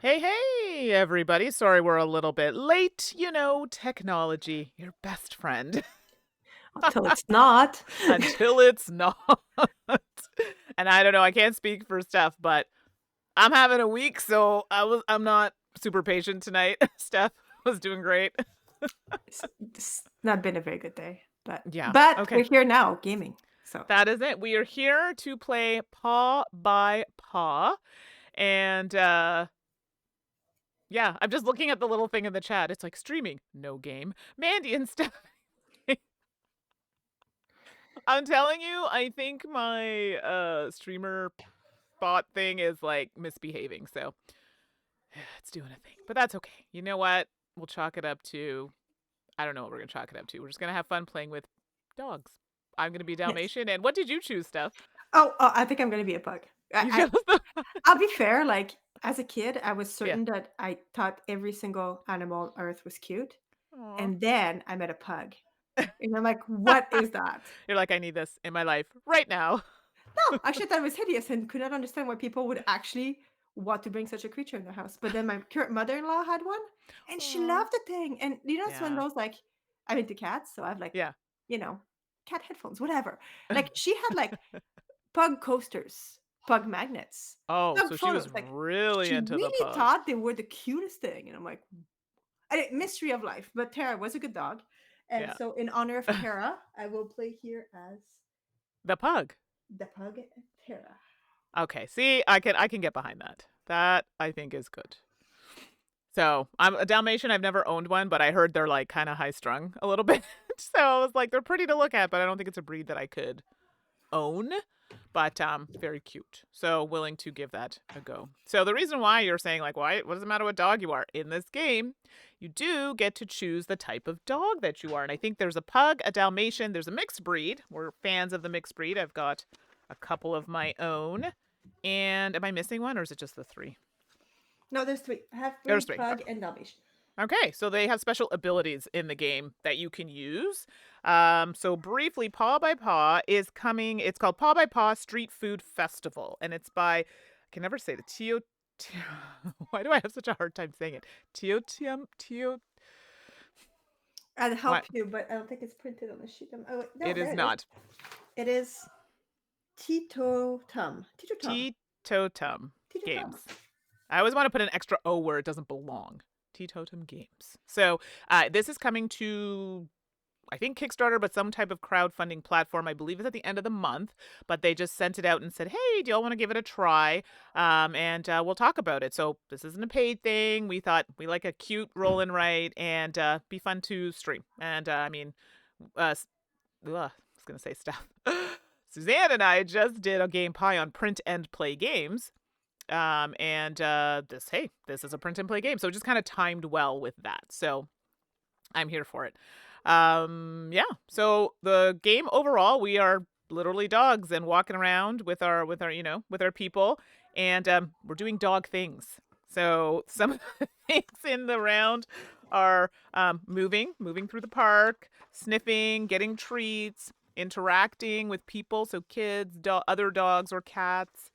Hey, everybody. Sorry we're a little bit late. Technology, your best friend Until it's not. until it's not. And I don't know, I can't speak for Steph, but I'm having a week, so I'm not super patient tonight. Steph was doing great. It's not been a very good day, but Yeah. but Okay. we're here now gaming. So That is it. We are here to play Paw by Paw. And yeah, I'm just looking at the little thing in the chat. It's like streaming, no game. Mandy and Steph. I'm telling you, I think my streamer bot thing is like misbehaving, so it's doing a thing. But that's okay. You know what? We'll chalk it up to I don't know what we're gonna chalk it up to. We're just gonna have fun playing with dogs. I'm gonna be yes. Dalmatian, and what did you choose, Steph? Oh, I think I'm gonna be a pug. You chose the I'll be fair. Like as a kid, I was Yeah. certain that I thought every single animal on Earth was cute, Aw. and then I met a pug, and I'm like, "What is that?" You're like, I need this in my life right now. No, actually, I thought it was hideous and could not understand why people would actually want to bring such a creature in their house. But then my current mother-in-law had one, and she Aw. loved the thing. And it's one of Yeah. those like I'm into cats, so I have like Yeah. you know cat headphones, whatever. Like she had like pug coasters, pug magnets, Oh, pug so she was photos. Like really she into the really pug. thought they were the cutest thing, and I'm like, mystery of life. But Tara was a good dog, and Yeah. so in honor of Tara, I will play here as The pug. the pug Tara. Okay. See, I can get behind that. That I think is good. So I'm a Dalmatian. I've never owned one, but I heard they're like kind of high strung a little bit. So I was like, they're pretty to look at, but I don't think it's a breed that I could own. But very cute. So willing to give that a go. So the reason why you're saying like, why? What does it matter what dog you are in this game? You do get to choose the type of dog that you are, and I think there's a pug, a Dalmatian, there's a mixed breed. We're fans of the mixed breed. I've got a couple of my own. And am I missing one, or is it just the three? No, there's three: half There's breed, three. pug, and Dalmatian. Okay, so they have special abilities in the game that you can use. So briefly, Paw by Paw is coming. It's called Paw by Paw Street Food Festival, and it's by I can never say the Tio. Why do I have such a hard time saying it? Tio. I'll What? help you, but I don't think it's printed on the sheet. Oh, wait, no, It is there it is. not It is Tito Tum. Tito Tum. Teetotum Tito Tum. Games. I always want to put an extra O where it doesn't belong. Teetotum Games. So this is coming to I think Kickstarter, but some type of crowdfunding platform. I believe it's at the end of the month, but they just sent it out and said, "Hey, do y'all want to give it a try?" And we'll talk about it. So this isn't a paid thing. We thought we like a cute roll and write and be fun to stream. And I mean, I was gonna say stuff. Suzanne and I just did a game pie on print and play games. And this is a print and play game, so it just kind of timed well with that. So I'm here for it. Yeah. So the game overall, we are literally dogs and walking around with our people, and we're doing dog things. So some of the things in the round are moving through the park, sniffing, getting treats, interacting with people, so kids, other dogs or cats,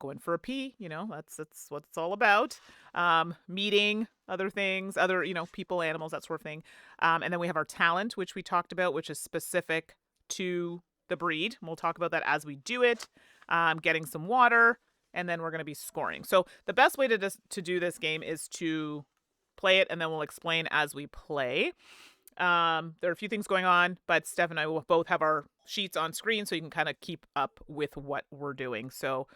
going for a pee. That's what it's all about. Meeting other things, other people, animals, that sort of thing. And then we have our talent, which we talked about, which is specific to the breed. We'll talk about that as we do it. Getting some water, and then we're going to be scoring. So the best way to do this game is to play it, and then we'll explain as we play. There are a few things going on, but Steph and I will both have our sheets on screen so you can kind of keep up with what we're doing. So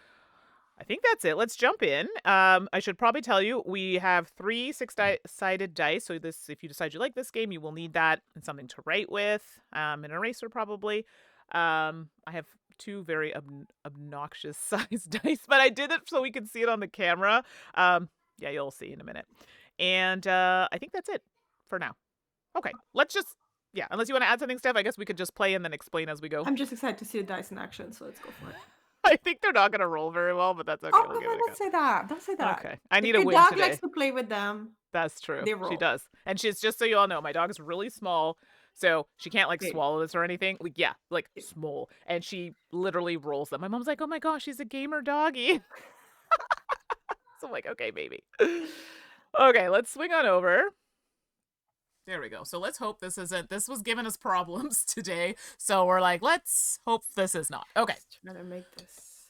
I think that's it. Let's jump in. I should probably tell you we have 3 six-sided dice. So if you decide you like this game, you will need that and something to write with, an eraser probably. I have 2 very obnoxious sized dice, but I did it so we can see it on the camera. Yeah, you'll see in a minute. And I think that's it for now. Okay, let's just unless you want to add something, Steph, I guess we could just play and then explain as we go. I'm just excited to see the dice in action, so let's go for it. I think they're not gonna roll very well, but that's okay. Oh, We'll no, give no, it a don't say that. Don't say go. that. Okay, I If need a your win dog likes today. to play with them, That's true. they She roll. does, and she's just so you all know, my dog is really small, so she can't like Big. swallow this or anything. Like small, and she literally rolls them. My mom's like, "Oh my gosh, she's a gamer doggy." I'm like, okay, maybe. Okay, let's swing on over. There we go. So let's hope this isn't. This was giving us problems today. So we're like, let's hope this is not. Okay. Just trying to make this.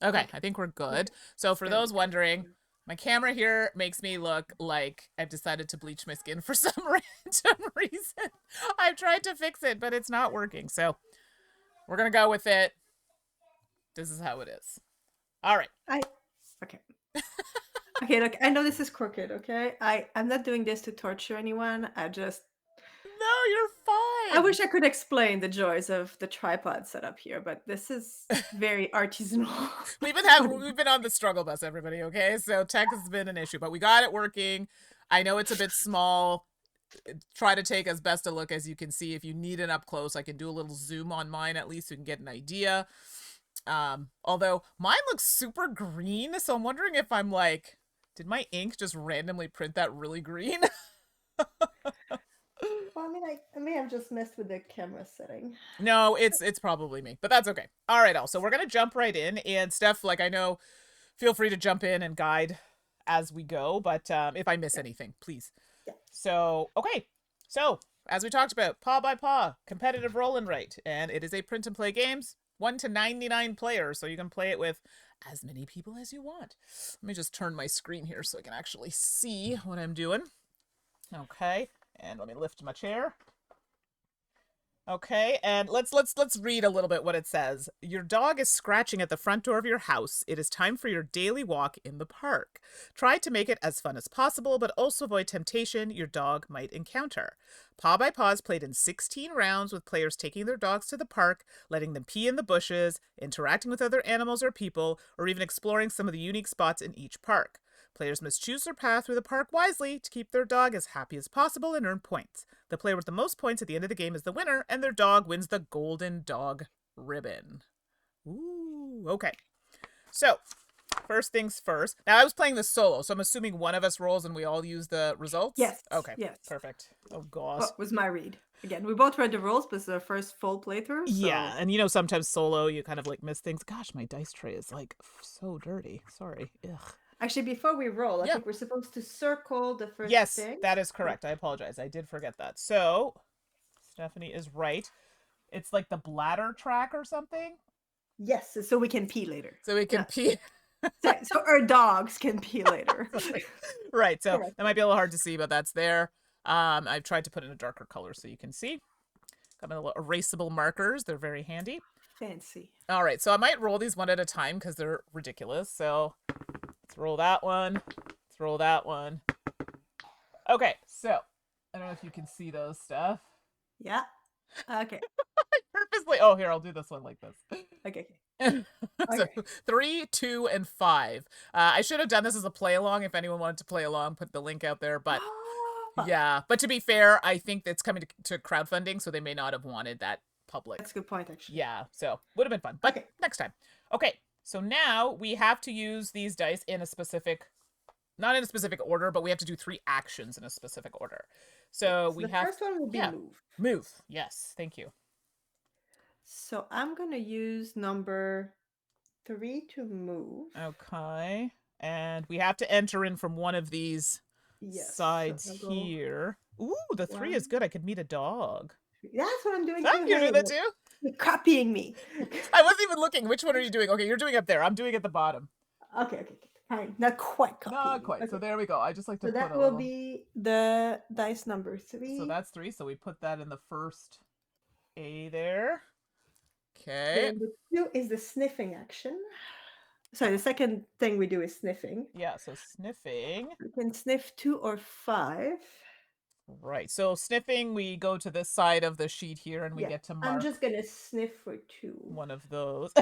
Okay, I think we're good. So for those wondering, my camera here makes me look like I've decided to bleach my skin for some random reason. I've tried to fix it, but it's not working. So we're going to go with it. This is how it is. All right. Okay. Okay, look, I know this is crooked, okay? I'm not doing this to torture anyone. No, you're fine. I wish I could explain the joys of the tripod setup here, but this is very artisanal. We've been on the struggle bus, everybody, okay? So tech has been an issue, but we got it working. I know it's a bit small. Try to take as best a look as you can see. If you need it up close, I can do a little zoom on mine at least so you can get an idea. Although mine looks super green, so I'm wondering if I'm like, did my ink just randomly print that really green? Well, I may have just messed with the camera setting. No, it's probably me, but that's okay. All right, so we're gonna jump right in, and Steph, like I know, feel free to jump in and guide as we go, but if I miss anything, please. Yeah. So, okay. So, as we talked about, paw by paw, competitive roll and write, and it is a print and play games, 1 to 99 players, so you can play it with as many people as you want. Let me just turn my screen here so I can actually see what I'm doing. Okay, and let me lift my chair. Okay, and let's read a little bit what it says. Your dog is scratching at the front door of your house. It is time for your daily walk in the park. Try to make it as fun as possible, but also avoid temptation your dog might encounter. Paw by Paw is played in 16 rounds with players taking their dogs to the park, letting them pee in the bushes, interacting with other animals or people, or even exploring some of the unique spots in each park. Players must choose their path through the park wisely to keep their dog as happy as possible and earn points. The player with the most points at the end of the game is the winner, and their dog wins the Golden Dog Ribbon. Ooh, okay. So, first things first. Now, I was playing this solo, so I'm assuming one of us rolls and we all use the results? Yes. Okay. Yes. Perfect. Oh, gosh. What was my read? Again, we both read the rules, but it's our first full playthrough. So... Yeah, and you know, sometimes solo, you kind of like miss things. Gosh, my dice tray is like so dirty. Sorry. Ugh. Actually, before we roll, I think we're supposed to circle the first thing. Yes, that is correct. I apologize. I did forget that. So, Stephanie is right. It's like the bladder track or something? Yes, so we can pee later. So we can pee. So our dogs can pee later. Right, so that might be a little hard to see, but that's there. I've tried to put in a darker color so you can see. Got my little erasable markers. They're very handy. Fancy. All right, so I might roll these one at a time because they're ridiculous. So let's roll that one. Let's roll that one. Okay, so I don't know if you can see those stuff. Yeah. Okay. Purposely. Oh, here, I'll do this one like this. Okay. So 3, 2, and 5. I should have done this as a play along if anyone wanted to play along. Put the link out there, but yeah. But to be fair, I think that's coming to crowdfunding, so they may not have wanted that public. That's a good point, actually. Yeah, so would have been fun, but next time. Okay, so now we have to use these dice in a specific, not in a specific order, but we have to do 3 actions in a specific order. So we the have. The first one will be move. Move. Yes, thank you. So I'm going to use number 3 to move. Okay. And we have to enter in from one of these sides here. Ooh, the 3 is good. I could meet a dog. That's what I'm doing too. You're doing that too? You're copying me. I wasn't even looking. Which one are you doing? Okay, you're doing up there. I'm doing at the bottom. Okay. Fine. Not quite copying. Not quite. Okay. So there we go. I just like to put that will be the dice number 3. So that's 3. So we put that in the first A there. Okay. And the 2 is the sniffing action. So the second thing we do is sniffing. Yeah, so sniffing. You can sniff 2 or 5. Right. So sniffing, we go to this side of the sheet here and we get to mark. I'm just going to sniff for 2. One of those.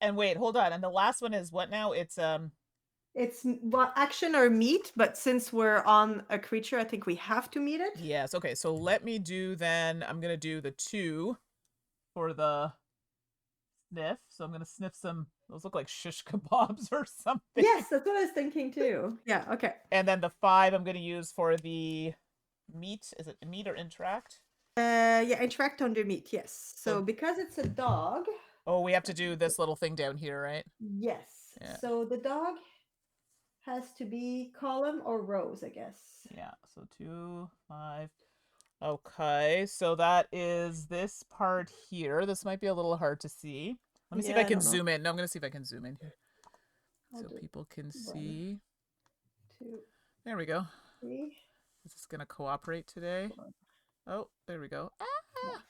And wait, hold on. And the last one is what now? It's action or meet, but since we're on a creature, I think we have to meet it. Yes. Okay. So let me do then. I'm going to do the 2 for the sniff. So I'm going to sniff some, those look like shish kebabs or something. Yes, that's what I was thinking too. Yeah. Okay. And then the 5 I'm going to use for the meet. Is it meet or interact? Yeah, interact under meet. Yes. So because it's a dog. Oh, we have to do this little thing down here, right? Yes. Yeah. So the dog has to be column or rows, I guess. Yeah. So 2, 5. Okay. So that is this part here. This might be a little hard to see. Let me see if I Yeah, I can don't know. zoom in. No, I'm going to see if I can zoom in here I'll so do people can one, see. two, There we go. three, Is this going to cooperate today? 4, Oh, there we go. 5. Ah!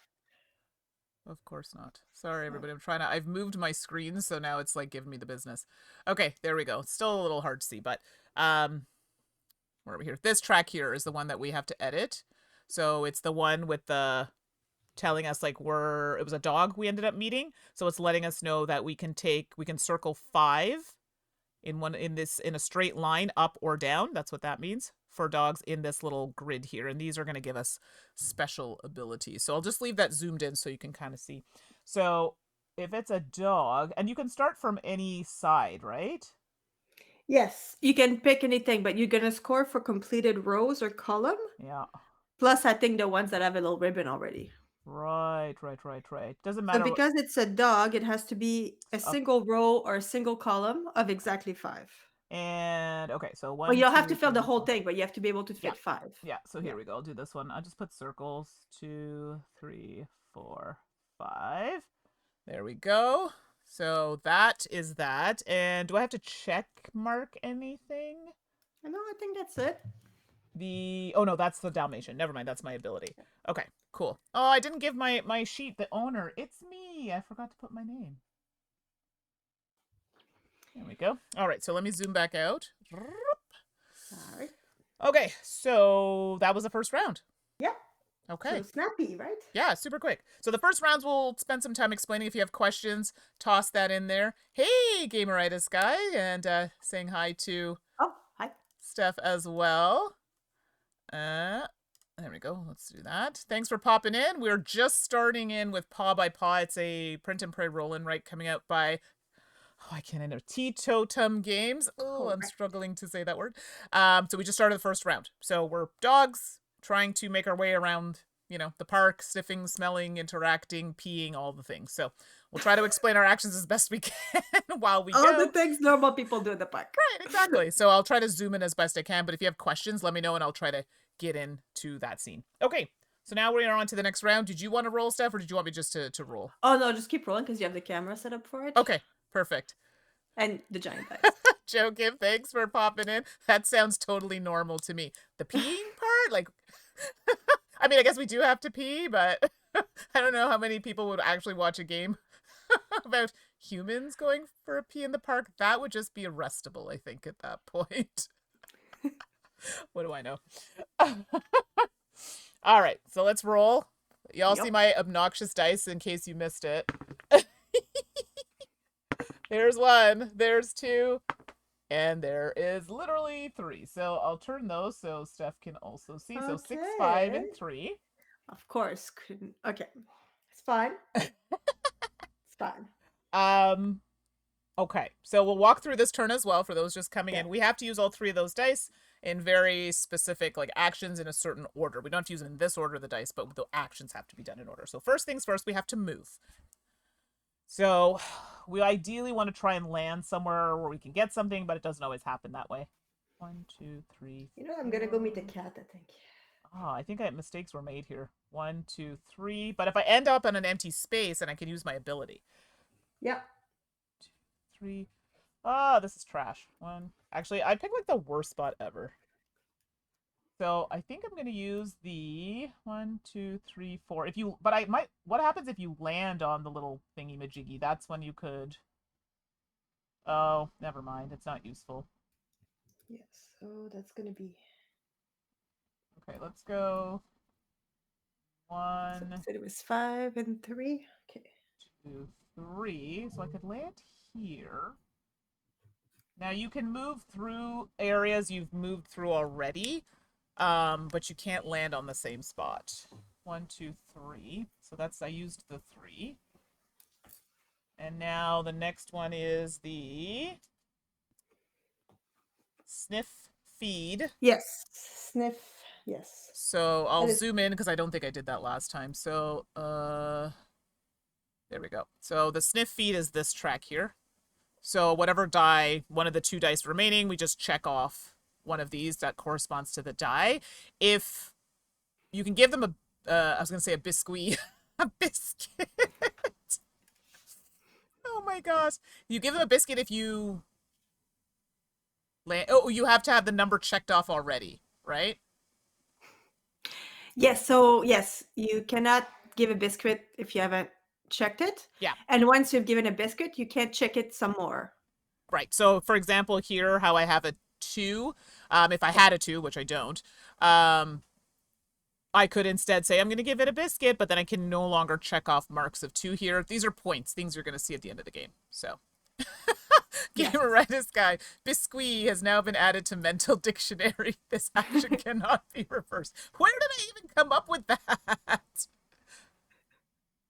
Of course not. Sorry, Oh, everybody. I've moved my screen, so now it's like giving me the business. Okay, there we go. Still a little hard to see, but where are we here? This track here is the one that we have to edit. So it's the one with the telling us like it was a dog we ended up meeting. So it's letting us know that we can circle 5 in a straight line up or down. That's what that means for dogs in this little grid here. And these are going to give us special abilities. So I'll just leave that zoomed in so you can kind of see. So if it's a dog, and you can start from any side, right? yes, you can pick anything, but you're gonna score for completed rows or column. Yeah. Plus, I think the ones that have a little ribbon already. Right. Doesn't So matter what. because it's a dog, it has to be a Uh, single row or a single column of exactly 5. and okay, so Well, one, you'll have to two, fill the three, whole four. thing, but you have to be able to Yeah. fit 5. Yeah. So Yeah. here we go. I'll do this one. I'll just put circles. 2, 3, 4, 5. There we go. So that is that. And do I have to check mark anything? No, I think that's it. Oh no, that's the Dalmatian. Never mind, that's my ability. Okay, cool. Oh, I didn't give my sheet the owner. It's me. I forgot to put my name. There we go. All right, so let me zoom back out. All right. Okay, so that was the first round. Yeah. Okay. So snappy, right? Yeah, super quick. So the first rounds we'll spend some time explaining. If you have questions, toss that in there. Hey, Gameritis guy, and saying hi to Oh, hi. Steph as well. There we go. Let's do that. Thanks for popping in. We're just starting in with Paw by Paw. It's a print and pray roll and write coming out by I can't know Teetotum Games. Oh, I'm struggling to say that word. So we just started the first round. So we're dogs trying to make our way around, the park, sniffing, smelling, interacting, peeing, all the things. So we'll try to explain our actions as best we can while we All go. the things normal people do in the park. Right, exactly. So I'll try to zoom in as best I can, but if you have questions, let me know and I'll try to get into that scene. Okay, so now we are on to the next round. Did you want to roll, Steph, or did you want me just to roll? Oh, no, just keep rolling because you have the camera set up for it. Okay, perfect. And the giant dice. Joe Kim, thanks for popping in. That sounds totally normal to me. The peeing part? Like, I mean, I guess we do have to pee, but I don't know how many people would actually watch a game about humans going for a pee in the park. That would just be arrestable, I think, at that point. What do I know? All right, so let's roll. Y'all see my obnoxious dice in case you missed it. There's 1, there's 2, and there is literally 3. So I'll turn those so Steph can also see. So 6, 5, and 3. Of course. Okay. It's fine. It's fine. Okay, so we'll walk through this turn as well for those just coming in. We have to use all 3 of those dice in very specific actions in a certain order. We don't have to use them in this order of the dice, but the actions have to be done in order. So first things first, we have to move. So we ideally want to try and land somewhere where we can get something, but it doesn't always happen that way. 1, 2, 3. I'm gonna go meet the cat, I think. Oh, I think mistakes were made here. 1, 2, 3. But if I end up in an empty space, then I can use my ability. Yep. 2, 3. Oh, this is trash. 1. Actually, I picked the worst spot ever. So I think I'm gonna use the 1, 2, 3, 4. But I might. What happens if you land on the little thingy majiggy? That's when you could. Oh, never mind. It's not useful. Yes. So that's gonna be. Okay, let's go. 1. So it was 5 and 3. Okay. 2, 3. So I could land here. Now you can move through areas you've moved through already. But you can't land on the same spot. 1, 2, 3. So I used the 3. And now the next one is the sniff feed. Yes. Sniff. Yes. So I'll zoom in because I don't think I did that last time. So there we go. So the sniff feed is this track here. So whatever die, one of the 2 dice remaining, we just check off one of these that corresponds to the die. If you can give them I was going to say a biscuit, a biscuit. Oh my gosh. You give them a biscuit if you land. Oh, you have to have the number checked off already, right? Yes, so yes, you cannot give a biscuit if you haven't checked it. Yeah. And once you've given a biscuit, you can't check it some more. Right. So, for example, here, how I have a 2, if I Yeah. had a 2, which I don't, um, I could instead say I'm going to give it a biscuit, but then I can no longer check off marks of 2 here. These are points, things you're going to see at the end of the game. So, Yeah. gamer rightus guy, biscuit has now been added to mental dictionary. This action cannot be reversed. Where did I even come up with that?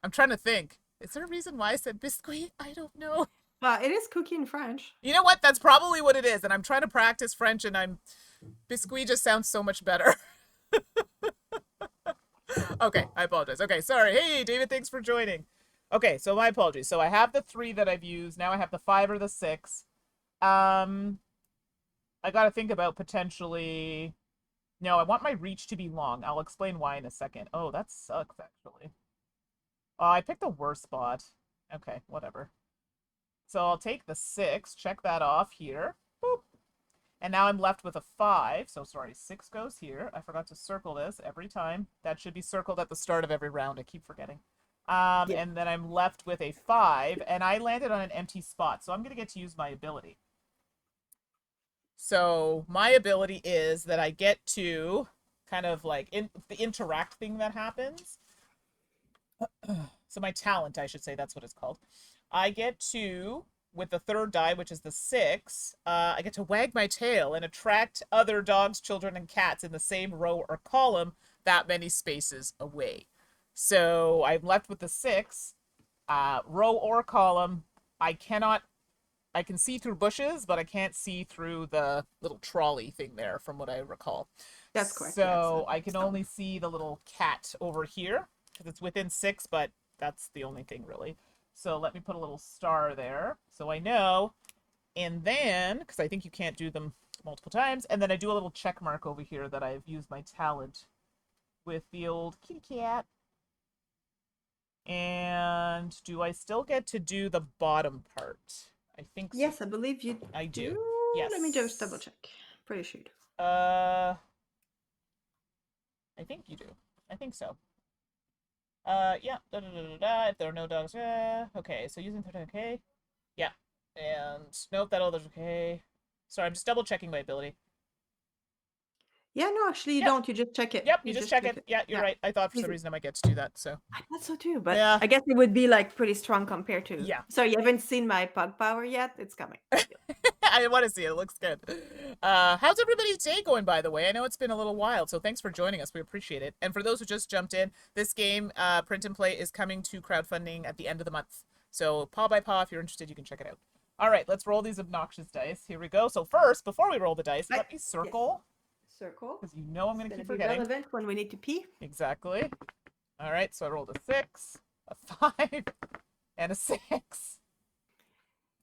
I'm trying to think. Is there a reason why I said biscuit? I don't know. Well, it is cookie in French. You know what? That's probably what it is. And I'm trying to practice French, and biscuit just sounds so much better. Okay, I apologize. Okay, sorry. Hey, David, thanks for joining. Okay, so my apologies. So I have the 3 that I've used. Now I have the 5 or the 6. I got to think about potentially. No, I want my reach to be long. I'll explain why in a second. Oh, that sucks, actually. Oh, I picked the worst spot. Okay, whatever. So I'll take the 6, check that off here. Boop. And now I'm left with a 5. So sorry, 6 goes here. I forgot to circle this every time. That should be circled at the start of every round. I keep forgetting. Yeah. And then I'm left with a 5, and I landed on an empty spot. So I'm going to get to use my ability. So my ability is that I get to kind of like the interact thing that happens. So my talent, I should say, that's what it's called. I get to, with the 3rd die, which is the 6, I get to wag my tail and attract other dogs, children, and cats in the same row or column that many spaces away. So I'm left with the 6, row or column. I can see through bushes, but I can't see through the little trolley thing there, from what I recall. That's correct. So I can only see the little cat over here, because it's within 6, but that's the only thing, really. So let me put a little star there, so I know. And then, because I think you can't do them multiple times, and then I do a little check mark over here that I've used my talent with the old kitty cat. And do I still get to do the bottom part? I think so. Yes, I believe you I do. do. Yes. Let me just double check. Pretty sure you do. I think you do. I think so. Yeah. If there are no dogs, okay. So using 13, okay. Yeah. And nope, that all okay. Sorry, I'm just double checking my ability. Yeah, no, actually, you Yep. don't. You just check it. Yep, you just check click it. Yeah, you're right. I thought for some reason I might get to do that. So I thought so too, but yeah. I guess it would be like pretty strong compared to. Yeah. So you haven't seen my pug power yet? It's coming. I want to see it. It looks good. How's everybody's day going, by the way? I know it's been a little while, so thanks for joining us. We appreciate it. And for those who just jumped in, this game, Print and Play, is coming to crowdfunding at the end of the month. So paw by paw, if you're interested, you can check it out. All right, let's roll these obnoxious dice. Here we go. So first, before we roll the dice, let me circle. Yes. Circle. Because you know I'm going to keep Be forgetting. relevant when we need to pee. Exactly. All right, so I rolled a 6, a 5, and a 6.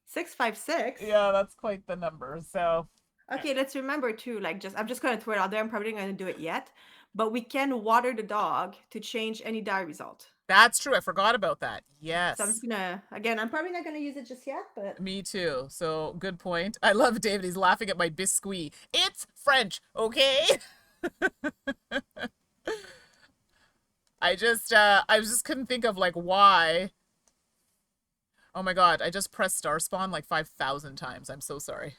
656. Yeah, that's quite the number. So okay, let's remember too. Like, I'm just gonna throw it out there. I'm probably not gonna do it yet, but we can water the dog to change any die result. That's true. I forgot about that. Yes. So I'm just gonna, again, I'm probably not gonna use it just yet, but me too. So good point. I love David. He's laughing at my biscuit. It's French, okay? I just couldn't think of like why. Oh my god, I just pressed star spawn like 5,000 times. I'm so sorry.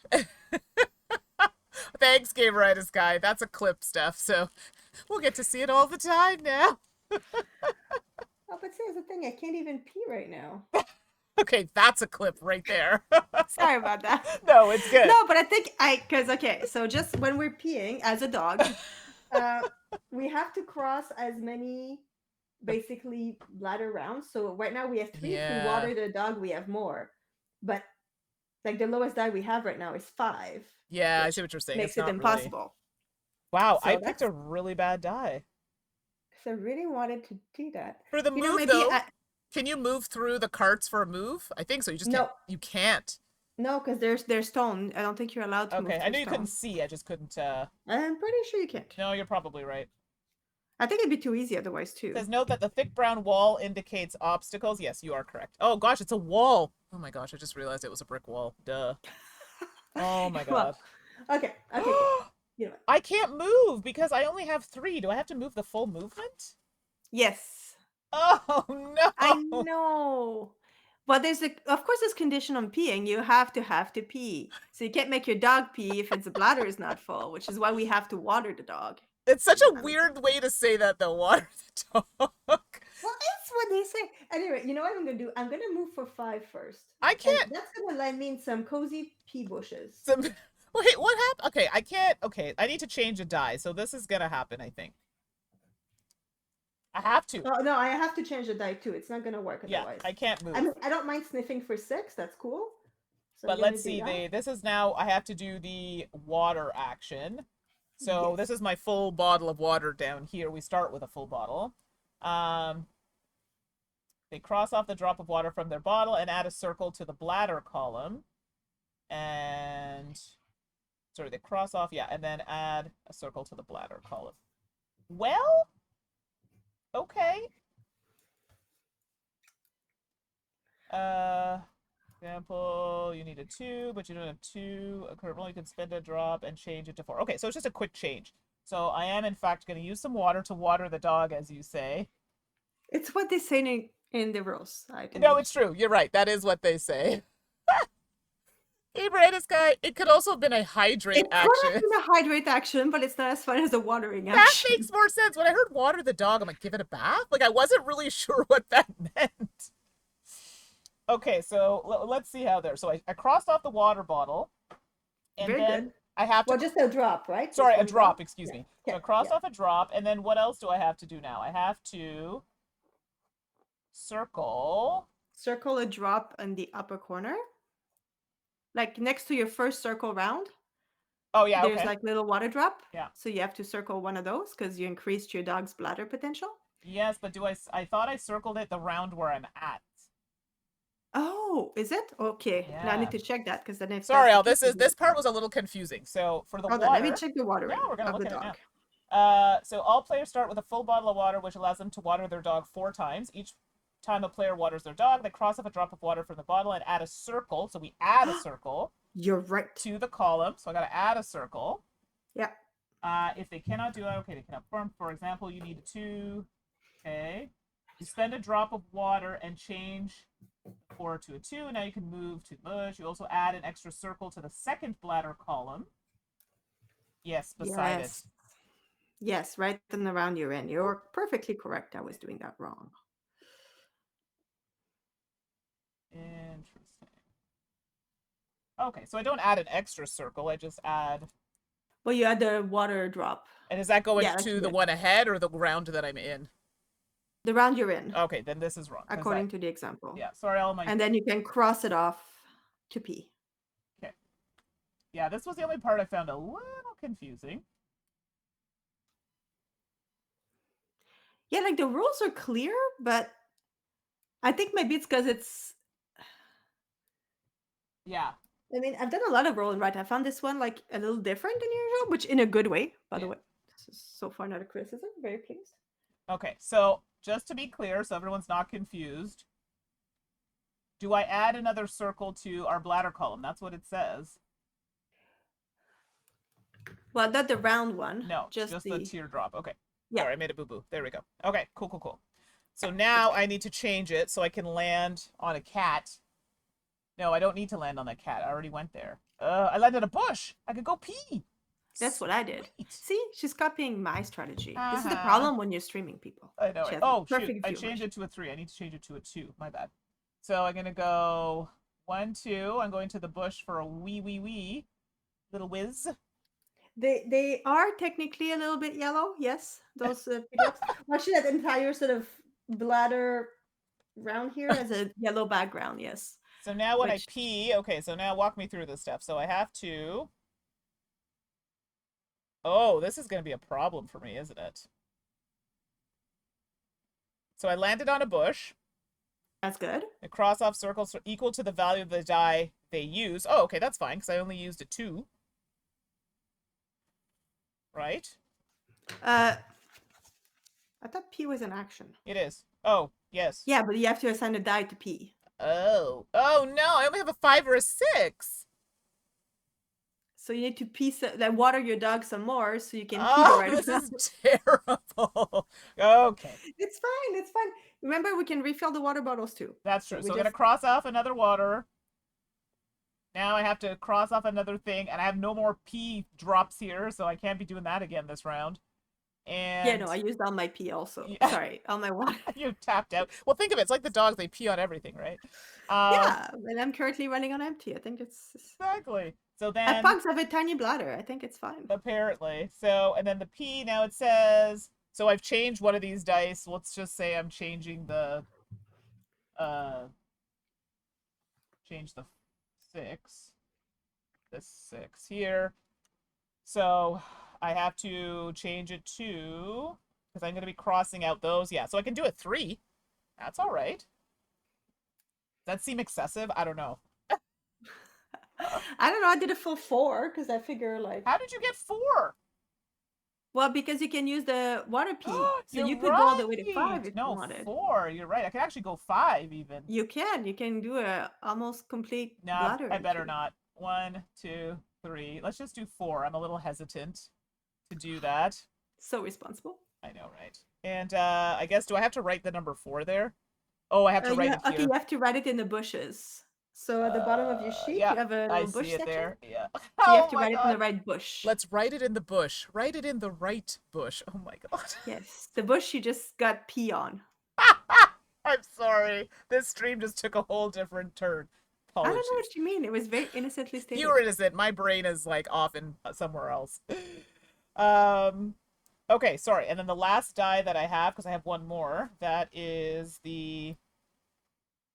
Thanks, Gameritis guy. That's a clip stuff, so we'll get to see it all the time now. oh, but see, here's the thing. I can't even pee right now. Okay, that's a clip right there. Sorry about that. No, it's good. No, but I think okay, so just when we're peeing as a dog, we have to cross as many basically bladder rounds. So right now we have 3. Yeah. If we water the dog, we have more. But like the lowest die we have right now is 5. Yeah, I see what you're saying. Makes it's it not impossible. Really... Wow, So I picked a really bad die. So I really wanted to do that. For the move, though, can you move through the carts for a move? I think so. You just can't. You can't. No, because there's stone. I don't think you're allowed to move Okay, I through knew you couldn't stone. see. I just couldn't. I'm pretty sure you can't. No, you're probably right. I think it'd be too easy otherwise It too. says note that the thick brown wall indicates obstacles. Yes, you are correct. Oh gosh, it's a wall. Oh my gosh, I just realized it was a brick wall. Duh. Oh my Well, god. okay, okay, okay. You know what? I can't move because I only have 3. Do I have to move the full movement? Yes, Oh I no. know. But of course, there's condition on peeing. You have to pee. So you can't make your dog pee if its bladder is not full, which is why we have to water the dog. It's such If a that makes sense. weird way to say that though. Water the dog. Well, that's what they say. Anyway, you know what I'm gonna do? I'm gonna move for 5 first, I and can't. that's gonna land me in some cozy pea bushes. Some. Wait, what happened? Okay, I can't. Okay, I need to change a die. So this is gonna happen. I think I have to. Oh no, I have to change the die too. It's not gonna work Yeah, otherwise. I can't I move. mean, I don't mind sniffing for 6. That's cool. So I'm But gonna let's do see. that. This is now. I have to do the water action. So Yes. this is my full bottle of water down here. We start with a full bottle. Um, they cross off the drop of water from their bottle and add a circle to the bladder column. And sorry, they cross off, yeah, and then add a circle to the bladder column. Well, okay. Uh, example, you need a 2, but you don't have 2. Currently, you can spend a drop and change it to 4. Okay, so it's just a quick change. So I am, in fact, going to use some water to water the dog, as you say. It's what they say in the rules, I No, believe. it's true. You're right. That is what they say. Hey, Brandis guy, it could also have been a hydrate It could have action. been a hydrate action, but it's not as fun as a watering That action. makes more sense. When I heard water the dog, I'm like, give it a bath? Like, I wasn't really sure what that meant. Okay, so let's see how there. So I crossed off the water bottle, and Very then good. I have to. Well, just a drop, right? Sorry, a Just 1 drop? drop, excuse Yeah. me. So I Okay. crossed Yeah. off a drop, and then what else do I have to do now? I have to circle. Circle a drop in the upper corner. Like next to your first circle round, Oh, yeah, there's okay. like little water drop. Yeah. So you have to circle one of those because you increased your dog's bladder potential. Yes, but I thought I circled it the round where I'm at. Oh, is it? Okay. Now I Yeah. need to check that because then if Sorry, that's the Al, case, this part was a little confusing. So for the hold on, let me water, check the yeah, watering we're gonna of the look at it dog. now. So all players start with a full bottle of water, which allows them to water their dog 4 times. Each time a player waters their dog, they cross off a drop of water from the bottle and add a circle. So we add a circle You're right. to the column. So I got to add a circle. Yeah. If they cannot do it, okay, they cannot perform. For example, you need a 2. Okay. You spend a drop of water and change 4 to a 2. Now you can move to the bush. You also add an extra circle to the second bladder column. Yes, beside Yes. Yes, right and around your end. You're perfectly correct. I was doing that wrong. it. Interesting. Okay, so I don't add an extra circle. I just add. Well, you had the water drop. And is that going Yeah, that's to the good. one ahead or the round that I'm in? The round you're in, Okay, then this is wrong. according to the example. Yeah, sorry, all my. And then you can cross it off to pee. Okay. Yeah, this was the only part I found a little confusing. Yeah, like the rules are clear, but I think maybe it's because it's. Yeah. I mean, I've done a lot of roll and write. I found this one like a little different than usual, which in a good way, by the Yeah. way. This is so far not a criticism. Very pleased. Okay, so just to be clear, so everyone's not confused, do I add another circle to our bladder column? That's what it says. Well, not the round one. No, just the the. teardrop. Okay. Yeah. Sorry, I made a boo-boo. There we go. Okay, cool. So now I need to change it so I can land on a cat. No, I don't need to land on that cat. I already went there. I landed a bush. I could go pee. That's what I did. Sweet. See, she's copying my strategy. This is the Uh-huh. problem when you're streaming people. I know She it. has a Oh, shoot. perfect I view of changed my it to a 3. I need to change it to a 2. My bad. So I'm going to go 1, 2. I'm going to the bush for a wee. Little whiz. They are technically a little bit yellow, yes. Those pickups. Actually, that entire sort of bladder round here has a yellow background, yes. So now when I Which pee, okay, so now walk me through this stuff. So I have to. Oh, this is going to be a problem for me, isn't it? So I landed on a bush. that's good. I cross off circles equal to the value of the die they use. Oh, okay, that's fine, because I only used a 2. Right? Uh, I thought P was an action. It is. Oh, yes. Yeah, but you have to assign a die to P. Oh. Oh, no, I only have a 5 or a 6. So you need to pee, like water your dog some more so you can pee the Oh, right this amount. is terrible. Okay. It's fine. It's fine. Remember, we can refill the water bottles too. That's So true. we So I'm just going to cross off another water. Now I have to cross off another thing, and I have no more pee drops here, so I can't be doing that again this round. yeah. And No, I used all my pee also. yeah, Sorry, all my water. you tapped out. Well, think of it. It's like the dogs; they pee on everything, right? Yeah, and I'm currently running on empty. I think it's. Exactly. So then, Pugs have a tiny bladder. I think it's fine. apparently, so and then the pee. Now it says. So I've changed one of these dice. Let's just say I'm changing the. Change the 6. This 6 here. So I have to change it to, because I'm going to be crossing out those. Yeah, so I can do it 3. That's all right. Does that seem excessive? I don't know. I don't know. I did a full 4 because I figure like. How did you get 4? Well, because you can use the water pee, so You're you could go all the way to right. 5 if you No, wanted. 4. You're right. I can actually go 5 even. You can. You can do a almost complete No, bladder I better empty. not. 1, 2, 3. Let's just do 4. I'm a little hesitant to do that. So responsible. I know, right? And I guess, do I have to write the number 4 there? Oh, I have to write it Okay, here. you have to write it in the bushes. So at the bottom of your sheet, Yeah, you have a I little bush see it section. there. Yeah. So you have Oh to my write it in the God. right bush. Let's write it in the bush. Write it in the right bush. Oh my God. Yes, the bush you just got pee on. I'm sorry. This stream just took a whole different turn. I don't know Apologies. what you mean. It was very innocently stated. You were innocent. My brain is like off in somewhere else. Um. Okay, sorry. And then the last die that I have, because I have one more, that is the.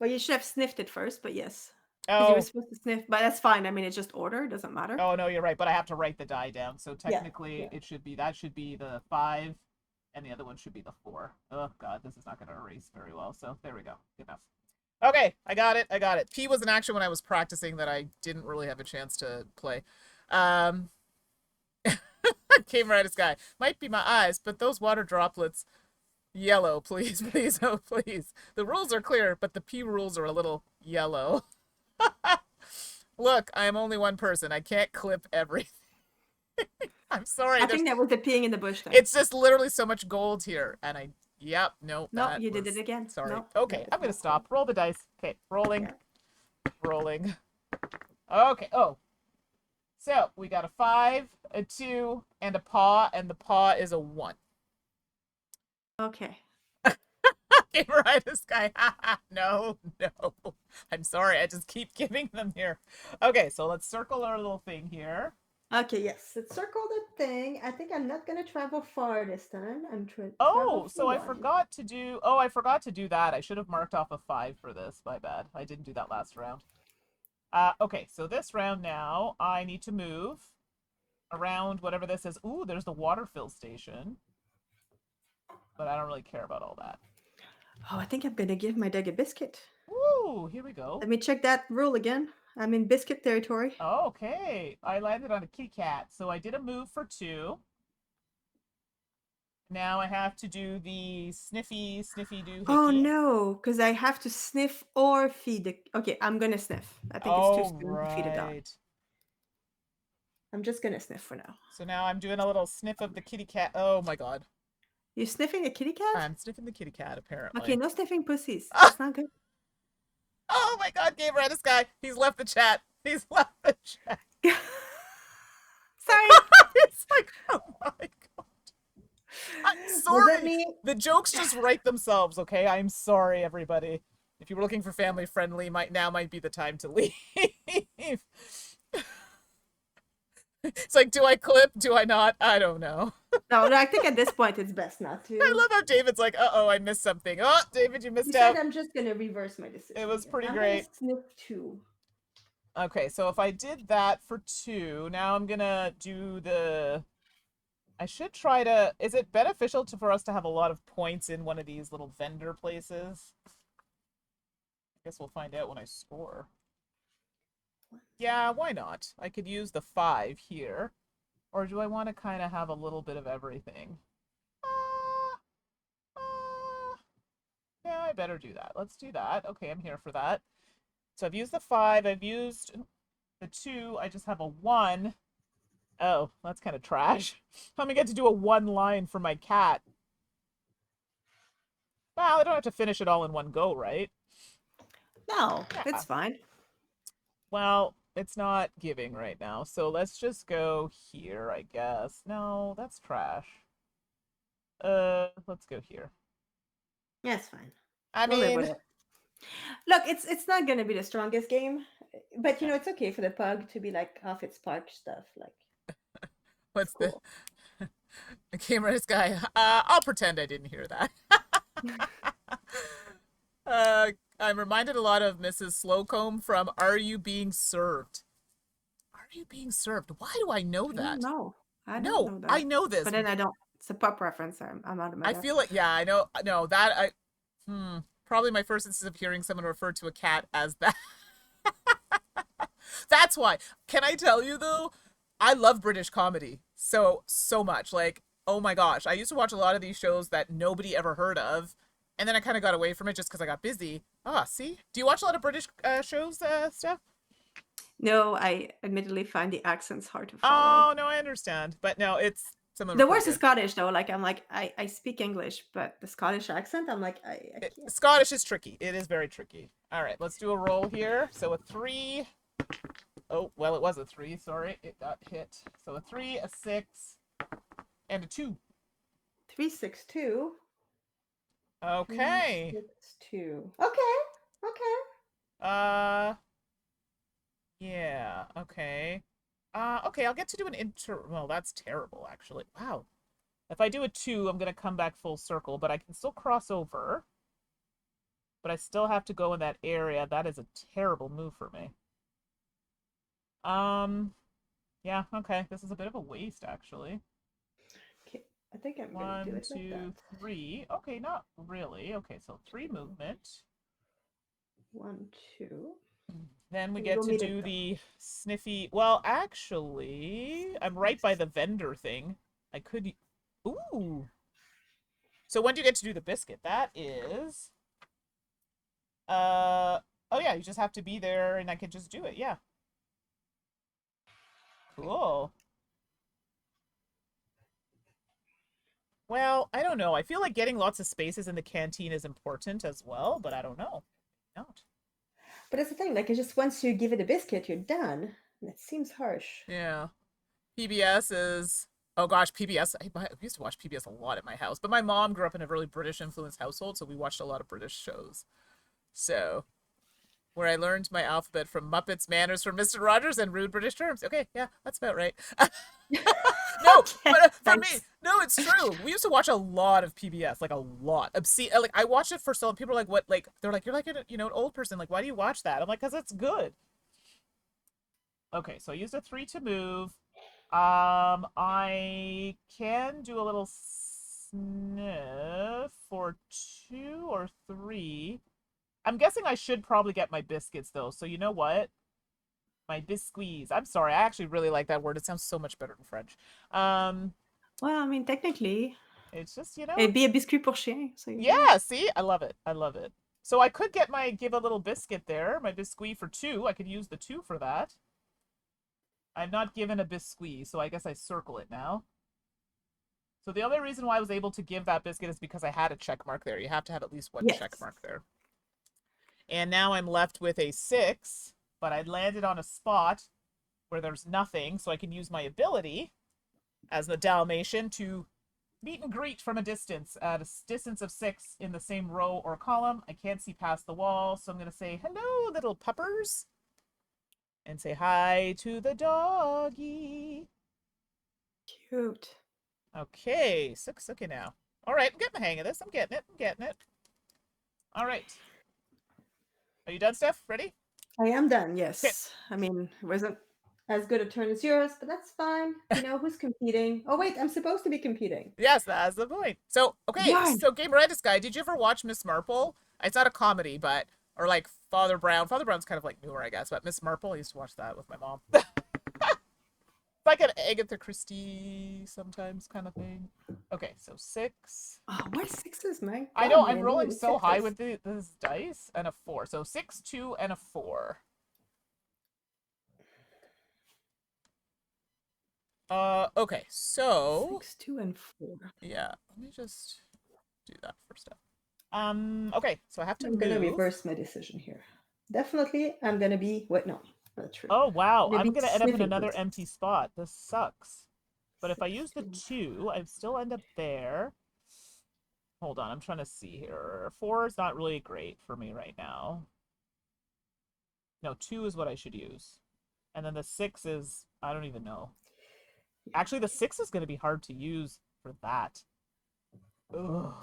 Well, you should have sniffed it first, but yes. Because you were supposed to sniff, but that's fine. I mean, it's just order. It doesn't matter. Oh no, you're right. But I have to write the die down. So technically, yeah. it should be that should be the 5, and the other one should be the 4. Oh God, this is not going to erase very well. So there we go. Good enough. Okay, I got it. I got it. P was an action when I was practicing that I didn't really have a chance to play. Came right as sky. Might be my eyes, but those water droplets. Yellow, please, please, oh please. The rules are clear, but the P rules are a little yellow. Look, I am only one person. I can't clip everything. I'm sorry. I think that was the peeing in the bush thing. It's just literally so much gold here. And yep, no. No, you did it again. Sorry. No, okay, I'm going to stop. Roll the dice. Okay, rolling. Rolling. Okay, oh. So, we got a 5, a 2, and a paw, and the paw is a 1. Okay. Came right this guy. No. I'm sorry. I just keep giving them here. Okay, so let's circle our little thing here. Okay, yes. Let's circle the thing. I think I'm not gonna travel far this time. I'm trying. Oh, so I forgot to do. Oh, I forgot to do that. I should have marked off a 5 for this. My bad. I didn't do that last round. Okay, so this round now, I need to move around whatever this is. Ooh, there's the water fill station. But I don't really care about all that. Oh, I think I'm gonna give my dog a biscuit. Ooh, here we go. Let me check that rule again. I'm in biscuit territory. Okay, I landed on a kitty cat. So I did a move for 2. Now I have to do the sniffy doo hickey. Oh no, because I have to sniff or feed the. Okay, I'm gonna sniff. I think it's too soon to feed a dog. I'm just gonna sniff for now. So now I'm doing a little sniff of the kitty cat. Oh my God. You're sniffing a kitty cat? I'm sniffing the kitty cat, apparently. Okay, no sniffing pussies. That's not good. Oh my God, Gabe Redis guy. He's left the chat. He's left the chat. Sorry. It's like, oh my God. I'm sorry. The jokes just write themselves, okay? I'm sorry, everybody. If you were looking for family friendly, now might be the time to leave. It's like, do I clip? Do I not? I don't know. No, I think at this point it's best not to. I love how David's like, uh-oh, I missed something. Oh, David, you missed out. out. I'm just going to reverse my decision. It was pretty great. Sniff 2. Okay, so if I did that for 2, now I'm going to do the... I should try to... Is it beneficial for us to have a lot of points in one of these little vendor places? I guess we'll find out when I score. Yeah, why not? I could use the 5 here. Or do I want to kind of have a little bit of everything? Uh, uh, yeah, I better do that. Let's do that. Okay, I'm here for that. So I've used the 5. I've used the 2. I just have a 1. Oh, that's kind of trash. I'm gonna get to do a 1 line for my cat. Well, I don't have to finish it all in one go, right? No, Yeah. it's fine. Well, it's not giving right now, so let's just go here, I guess. No, that's trash. Let's go here. Yeah, it's fine. I We'll live with mean, it. Look, it's not gonna be the strongest game, but yeah. it's okay for the pug to be like off its park stuff. Like it's What's the cool. camera's guy? I'll pretend I didn't hear that. I'm reminded a lot of Mrs. Slocombe from Are You Being Served? Are You Being Served? Why do I know I don't that? know. I don't No, know I that. know this. But then I don't. It's a pop reference. I'm out of my I depth. feel like, yeah, I know. No, that I, probably my first instance of hearing someone refer to a cat as that. That's why. Can I tell you though? I love British comedy so much. Like, oh my gosh, I used to watch a lot of these shows that nobody ever heard of, and then I kind of got away from it just because I got busy. Ah, see? Do you watch a lot of British shows, Steph? No, I admittedly find the accents hard to follow. Oh no, I understand, but no, it's some of them are The pretty worst is good. Scottish though. Like I'm like I speak English, but the Scottish accent, I'm like I can't. Scottish is tricky. It is very tricky. All right, let's do a roll here. So a 3. Oh, well, it was a 3. Sorry, it got hit. So a 3, a 6, and a 2. 362. Okay. 362. Okay. Okay. Uh, yeah. Okay. Okay, I'll get to do an inter. Well, that's terrible, actually. Wow. If I do a 2, I'm gonna come back full circle, but I can still cross over. But I still have to go in that area. That is a terrible move for me. Um, yeah. Okay, this is a bit of a waste, actually. Okay. I think I'm gonna do One, it like that. two, 3. Okay, not really. Okay, so 3 movement. 1, 2. Then we And get we'll to meet it. do the sniffy. Well, actually, I'm right by the vendor thing. I could. Ooh. So when do you get to do the biscuit? That is. Uh. Oh yeah, you just have to be there, and I can just do it. Yeah. Cool. Well, I don't know. I feel like getting lots of spaces in the canteen is important as well, but I don't know. Not. But that's the thing. Like it's just once you give it a biscuit, you're done. And it seems harsh. Yeah. PBS is oh gosh, PBS. I used to watch PBS a lot at my house, but my mom grew up in a really British influenced household, so we watched a lot of British shows. So where I learned my alphabet from Muppets, manners from Mr. Rogers, and rude British terms. Okay, yeah, that's about right. No, Okay. but for me, Thanks. no, it's true. We used to watch a lot of PBS, like a lot. Obscene. Like I watched it for so. People are like, "What?" Like they're like, "You're like an old person. Like, why do you watch that?" I'm like, "Cause it's good." Okay, so I used a 3 to move. I can do a little sniff for 2 or 3. I'm guessing I should probably get my biscuits though. So you know what? My biscuits. I'm sorry. I actually really like that word. It sounds so much better in French. Um, Well, I mean, technically, it's just, it'd be a biscuit pour chien. So yeah, see? I love it. I love it. So I could give a little biscuit there. My biscuit for 2. I could use the 2 for that. I've not given a biscuit, so I guess I circle it now. So the only reason why I was able to give that biscuit is because I had a check mark there. You have to have at least one check yes. mark there. And now I'm left with a 6, but I landed on a spot where there's nothing, so I can use my ability as the Dalmatian to meet and greet from a distance at a distance of 6 in the same row or column. I can't see past the wall, so I'm going to say, hello, little puppers, and say hi to the doggy. Cute. Okay, 6, okay now. All right, I'm getting the hang of this. I'm getting it. I'm getting it. All right. Are you done, Steph? Ready? I am done. Okay. Yes. I mean, it wasn't as good a turn as yours, but that's fine. Who's competing? Oh wait, I'm supposed to be competing. Yes, that's the point. So, okay, Yarn. so Game Redis guy, did you ever watch Miss Marple? It's not a comedy, but or like Father Brown. Father Brown's kind of like newer, I guess, but Miss Marple, I used to watch that with my mom. Like an Agatha Christie sometimes kind of thing. Okay, so 6. Oh, why sixes, my I know God, I'm Mandy, rolling with so high sixes. with this dice and a 4. So 6, 2, and a 4. Okay, so 6, 2, and 4. yeah, let me just do that first step. Okay, so I have to I'm gonna move. reverse my decision here. Definitely, I'm gonna be. Wait, no, not true. Oh wow, I'm gonna I'm be gonna end up in sniffing another first. empty spot. This sucks. But if I 6, use the 2. 2, I still end up there. Hold on, I'm trying to see here. 4 is not really great for me right now. No, 2 is what I should use. And then the 6 is, I don't even know. Yeah. Actually, the 6 is going to be hard to use for that. Ugh.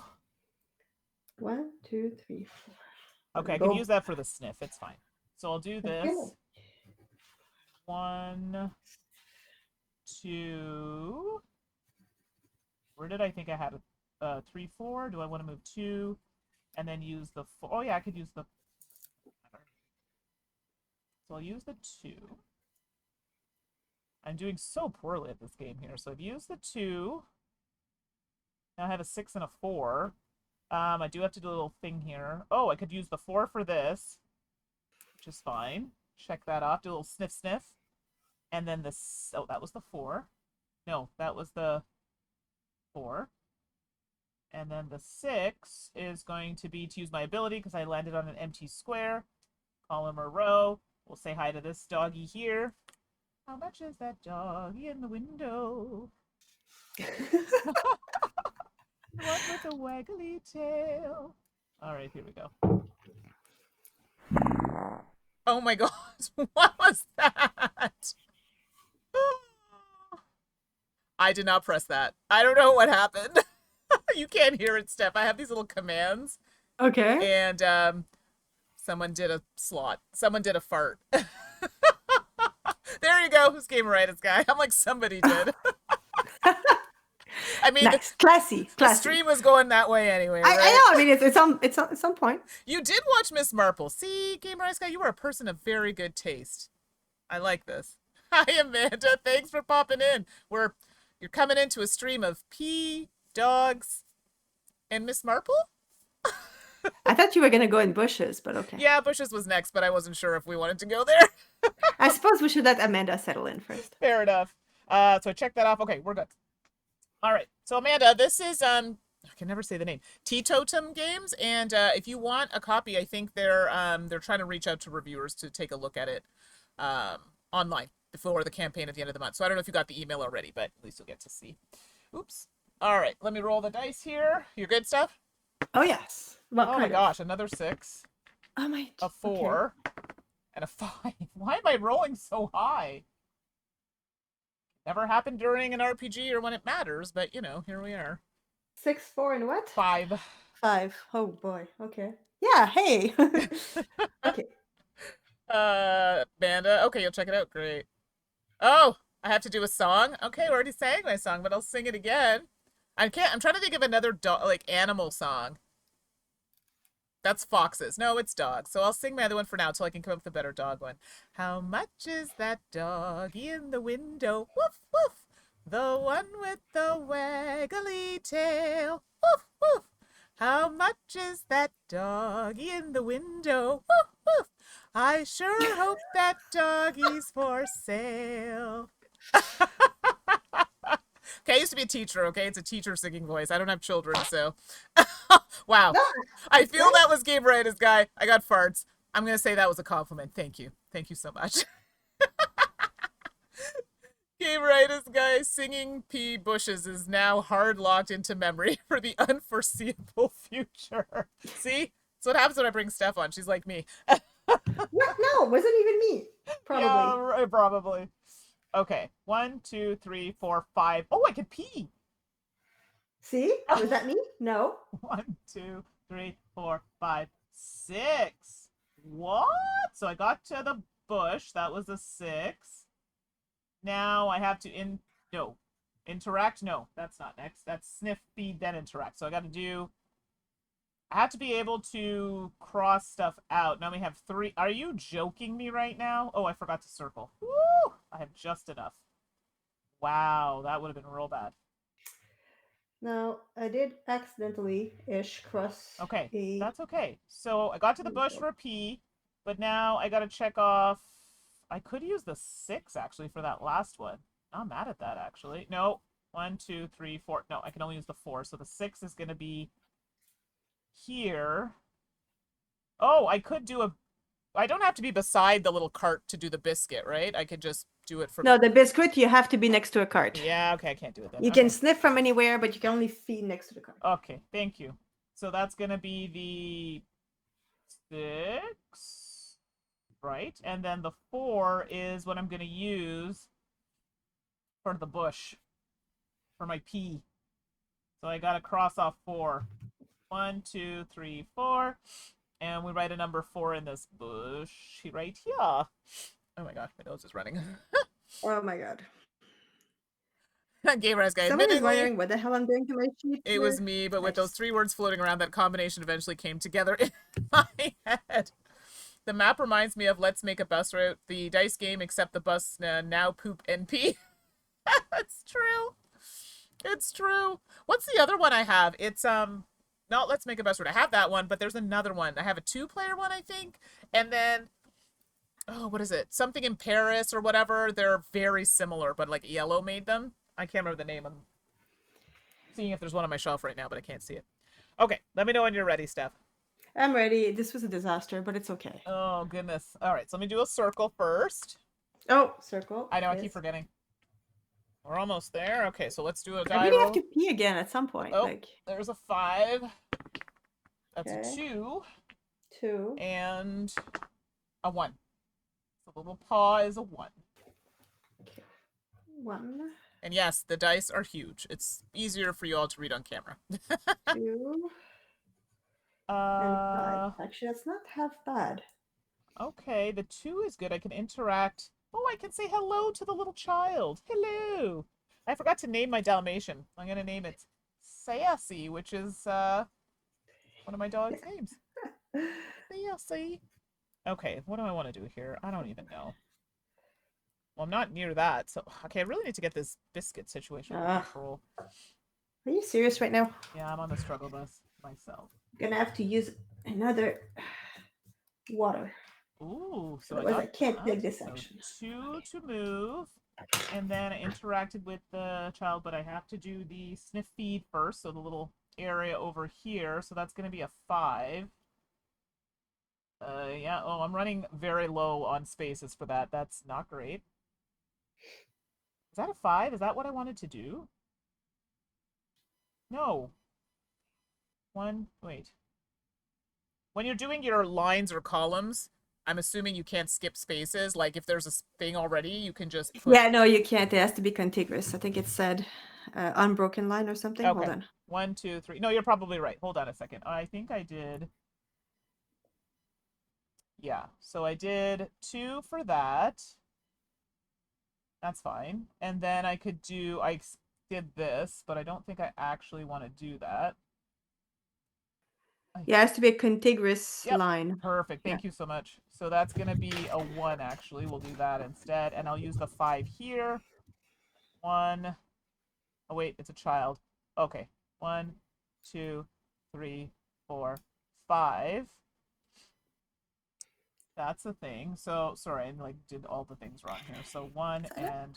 1, 2, 3, 4. Okay, I can Go. use that for the sniff. It's fine. So I'll do Okay. this. 1, 2. Where did I think I had a 3, 4? Do I want to move 2 and then use the 4? Oh yeah, I could use the. So I'll use the 2. I'm doing so poorly at this game here. So I've used the 2. Now I have a 6 and a 4. I do have to do a little thing here. Oh, I could use the 4 for this, which is fine. Check that off. Do a little sniff sniff. And then this. Oh, that was the 4. No, that was the 4. And then the 6 is going to be to use my ability because I landed on an empty square. Column or row. We'll say hi to this doggy here. How much is that doggy in the window? The one with the waggly tail. All right, here we go. Oh my god, what was that? I did not press that. I don't know what happened. You can't hear it, Steph. I have these little commands, Okay. and someone did a slot. Someone did a fart. There you go. Who's game right, guy? I'm like, somebody did. I mean, Nice, classy, the classy. stream was going that way anyway, I right? know. I mean, it's on at some point. You did watch Miss Marple. See, Game Rice Guy, you are a person of very good taste. I like this. Hi, Amanda. Thanks for popping in. You're coming into a stream of pee, dogs, and Miss Marple? I thought you were gonna go in bushes, but okay. Yeah, Bushes was next, but I wasn't sure if we wanted to go there. I suppose we should let Amanda settle in first. Fair enough. So I checked that off. Okay, we're good. All right. So Amanda, this is I can never say the name. Teetotum Games, and if you want a copy, I think they're trying to reach out to reviewers to take a look at it online before the campaign at the end of the month. So I don't know if you got the email already, but at least you'll get to see. Oops. All right, let me roll the dice here. You're good, stuff? Oh yes. Well, Oh my gosh, another 6, Oh my. a 4, and a 5. Why am I rolling so high? Never happened during an RPG or when it matters, but you know, here we are. 6, 4, and what? 5. 5. Oh boy. Okay. Yeah. Hey. Okay. Amanda. Okay, you'll check it out. Great. Oh, I have to do a song. Okay, I already sang my song, but I'll sing it again. I can't. I'm trying to think of another like animal song. That's foxes. No, it's dogs. So I'll sing my other one for now until I can come up with a better dog one. How much is that doggy in the window? Woof, woof. The one with the waggly tail. Woof, woof. How much is that doggy in the window? Woof, woof. I sure hope that doggy's for sale. Okay, I used to be a teacher, okay? It's a teacher singing voice. I don't have children, so. Wow. No, I it's feel great. that was Gabe Raida's guy. I got farts. I'm going to say that was a compliment. Thank you. Thank you so much. Gabe Raida's guy singing P. Bushes is now hard locked into memory for the unforeseeable future. See? That's what happens when I bring Steph on. She's like me. What? No, it wasn't even me. Probably. Yeah, right, probably. Okay. 1, 2, 3, 4, 5. Oh, I could pee. See? Was that me? No. 1, 2, 3, 4, 5, 6. What? So I got to the bush. That was a 6. Now I have to no. Interact? No, that's not next. That's sniff, feed, then interact. So I got to do I have to be able to cross stuff out. Now we have 3. Are you joking me right now? Oh, I forgot to circle. Woo! I have just enough. Wow, that would have been real bad. Now, I did accidentally-ish cross Okay, a... that's okay. So I got to the bush for a P, but now I gotta check off. I could use the 6 actually for that last one. Not mad at that actually. No, 1, 2, 3, 4. No, I can only use the 4. So the 6 is gonna be here. Oh, I could do a. I don't have to be beside the little cart to do the biscuit, right? I could just do it from. No, the biscuit, you have to be next to a cart. Yeah, okay, I can't do it then. You Okay. can sniff from anywhere, but you can only feed next to the cart. Okay, thank you. So that's gonna be the 6, right? And then the 4 is what I'm gonna use for the bush, for my P. So I gotta cross off 4. 1, 2, 3, 4. And we write a number 4 in this bush right here. Oh my gosh, my nose is running. Oh my god. Gamers guy, Someone is admittedly, wondering what the hell I'm doing to my sheet. it was me, but with those 3 words floating around, that combination eventually came together in my head. The map reminds me of Let's Make a Bus Route, the dice game, except the bus now poop NP. That's true. It's true. What's the other one I have? It's not Let's Make a Bus Route. I have that one, but there's another one. I have a 2-player one, I think, and then oh, what is it? Something in Paris or whatever. They're very similar, but like Yellow made them. I can't remember the name. I'm seeing if there's one on my shelf right now, but I can't see it. Okay, let me know when you're ready, Steph. I'm ready. This was a disaster, but it's okay. Oh, goodness. All right, so let me do a circle first. Oh, circle. I know, I yes. keep forgetting. We're almost there. Okay, so let's do a die I really roll. have to pee again at some point. Oh, like there's a 5. That's okay. a 2. 2. And a 1. So the little paw is a 1. Okay. 1. And yes, the dice are huge. It's easier for you all to read on camera. 2. And 5. Actually, that's not half bad. Okay, the 2 is good. I can interact. Oh, I can say hello to the little child. Hello. I forgot to name my Dalmatian. I'm going to name it Sassy, which is one of my dog's names. Sassy. Okay, what do I want to do here? I don't even know. Well, I'm not near that. So, okay, I really need to get this biscuit situation under control. Are you serious right now? Yeah, I'm on the struggle bus myself. I'm gonna have to use another water. Ooh, so Otherwise I can't that. take this action. 2 to move, and then I interacted with the child, but I have to do the sniff feed first, so the little area over here, so that's going to be a 5. Yeah, oh, I'm running very low on spaces for that. That's not great. Is that a 5? Is that what I wanted to do? No. 1, wait. When you're doing your lines or columns, I'm assuming you can't skip spaces. Like if there's a thing already, you can just put... Yeah, no, you can't. It has to be contiguous. I think it said unbroken line or something. Okay. Hold on. 1, 2, 3. No, you're probably right. Hold on a second. I think I did... Yeah, so I did 2 for that. That's fine. And then I could do... I did this, but I don't think I actually want to do that. Yeah, it has to be a contiguous line. Perfect. Thank you so much. So that's going to be a 1, actually. We'll do that instead. And I'll use the 5 here. 1. Oh, wait. It's a child. Okay. 1, 2, 3, 4, 5. That's the thing. So, sorry. I did all the things wrong here. So 1 and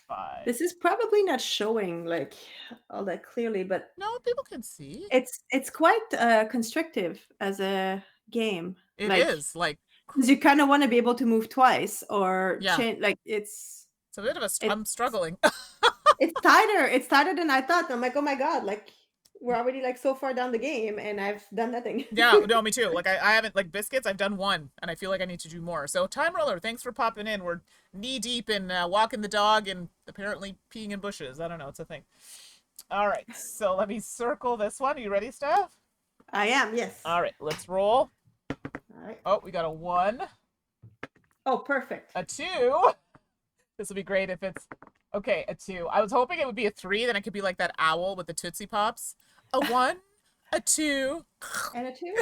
5. This is probably not showing all that clearly, but no, people can see. It's quite constrictive as a game. It is because you kind of want to be able to move twice or change. It's a bit of a. I'm struggling. It's tighter. It's tighter than I thought. I'm like, oh my god, we're already so far down the game, and I've done nothing. Yeah, no, me too. I haven't biscuits. I've done 1, and I feel like I need to do more. So Time Roller, thanks for popping in. We're knee deep in walking the dog and apparently peeing in bushes. I don't know. It's a thing. All right, so let me circle this one. Are you ready, Steph? I am. Yes. All right, let's roll. All right. Oh, we got a 1. Oh, perfect. A 2. This will be great if it's okay. A 2. I was hoping it would be a 3. Then I could be like that owl with the Tootsie Pops. A 1, A 2. And a 2?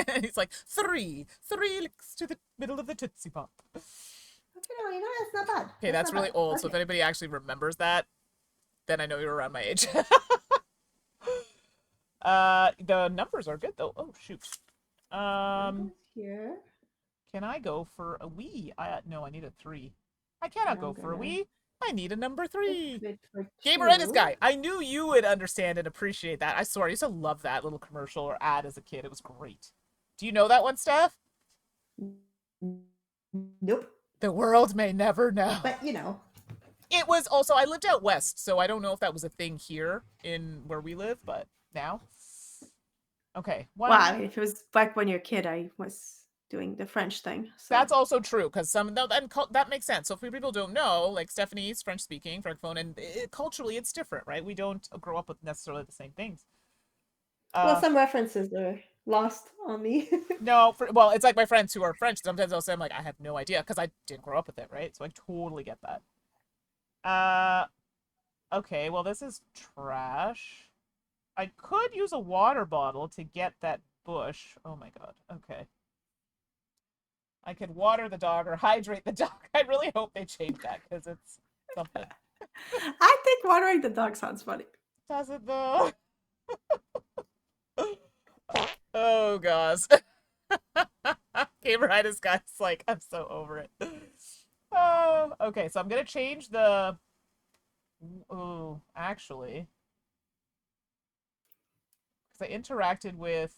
And he's like, 3. 3 licks to the middle of the Tootsie Pop. Okay, no, you know, that's not bad. Okay, that's not really bad. old. So if Okay. anybody actually remembers that, then I know you're around my age. The numbers are good though. Oh shoot. One Um, goes here. can I go for a wee? No, I need a 3. I cannot And go I'm for a gonna wee. I need a number fix 3. it for Gameritis 2. guy. I knew you would understand and appreciate that. I swear, I used to love that little commercial or ad as a kid. It was great. Do you know that one, Steph? Nope. The world may never know. But, you know. It was also, I lived out west, so I don't know if that was a thing here in where we live, but now. Okay, one. Well, I mean, if it was back when you're a kid, I was doing the French thing. So. That's also true because that makes sense. So if people don't know, like Stephanie's French speaking, francophone, and culturally it's different, right? We don't grow up with necessarily the same things. Well, some references are lost on me. No, well, it's like my friends who are French. Sometimes they'll say, "I'm like, I have no idea," because I didn't grow up with it, right? So I totally get that. Okay. Well, this is trash. I could use a water bottle to get that bush. Oh my god. Okay. I could water the dog or hydrate the dog. I really hope they change that because it's something. I think watering the dog sounds funny. Does it though? Oh gosh. Gameritis guy's like, I'm so over it. Oh, okay, so I'm gonna change the. Oh, actually, because I interacted with.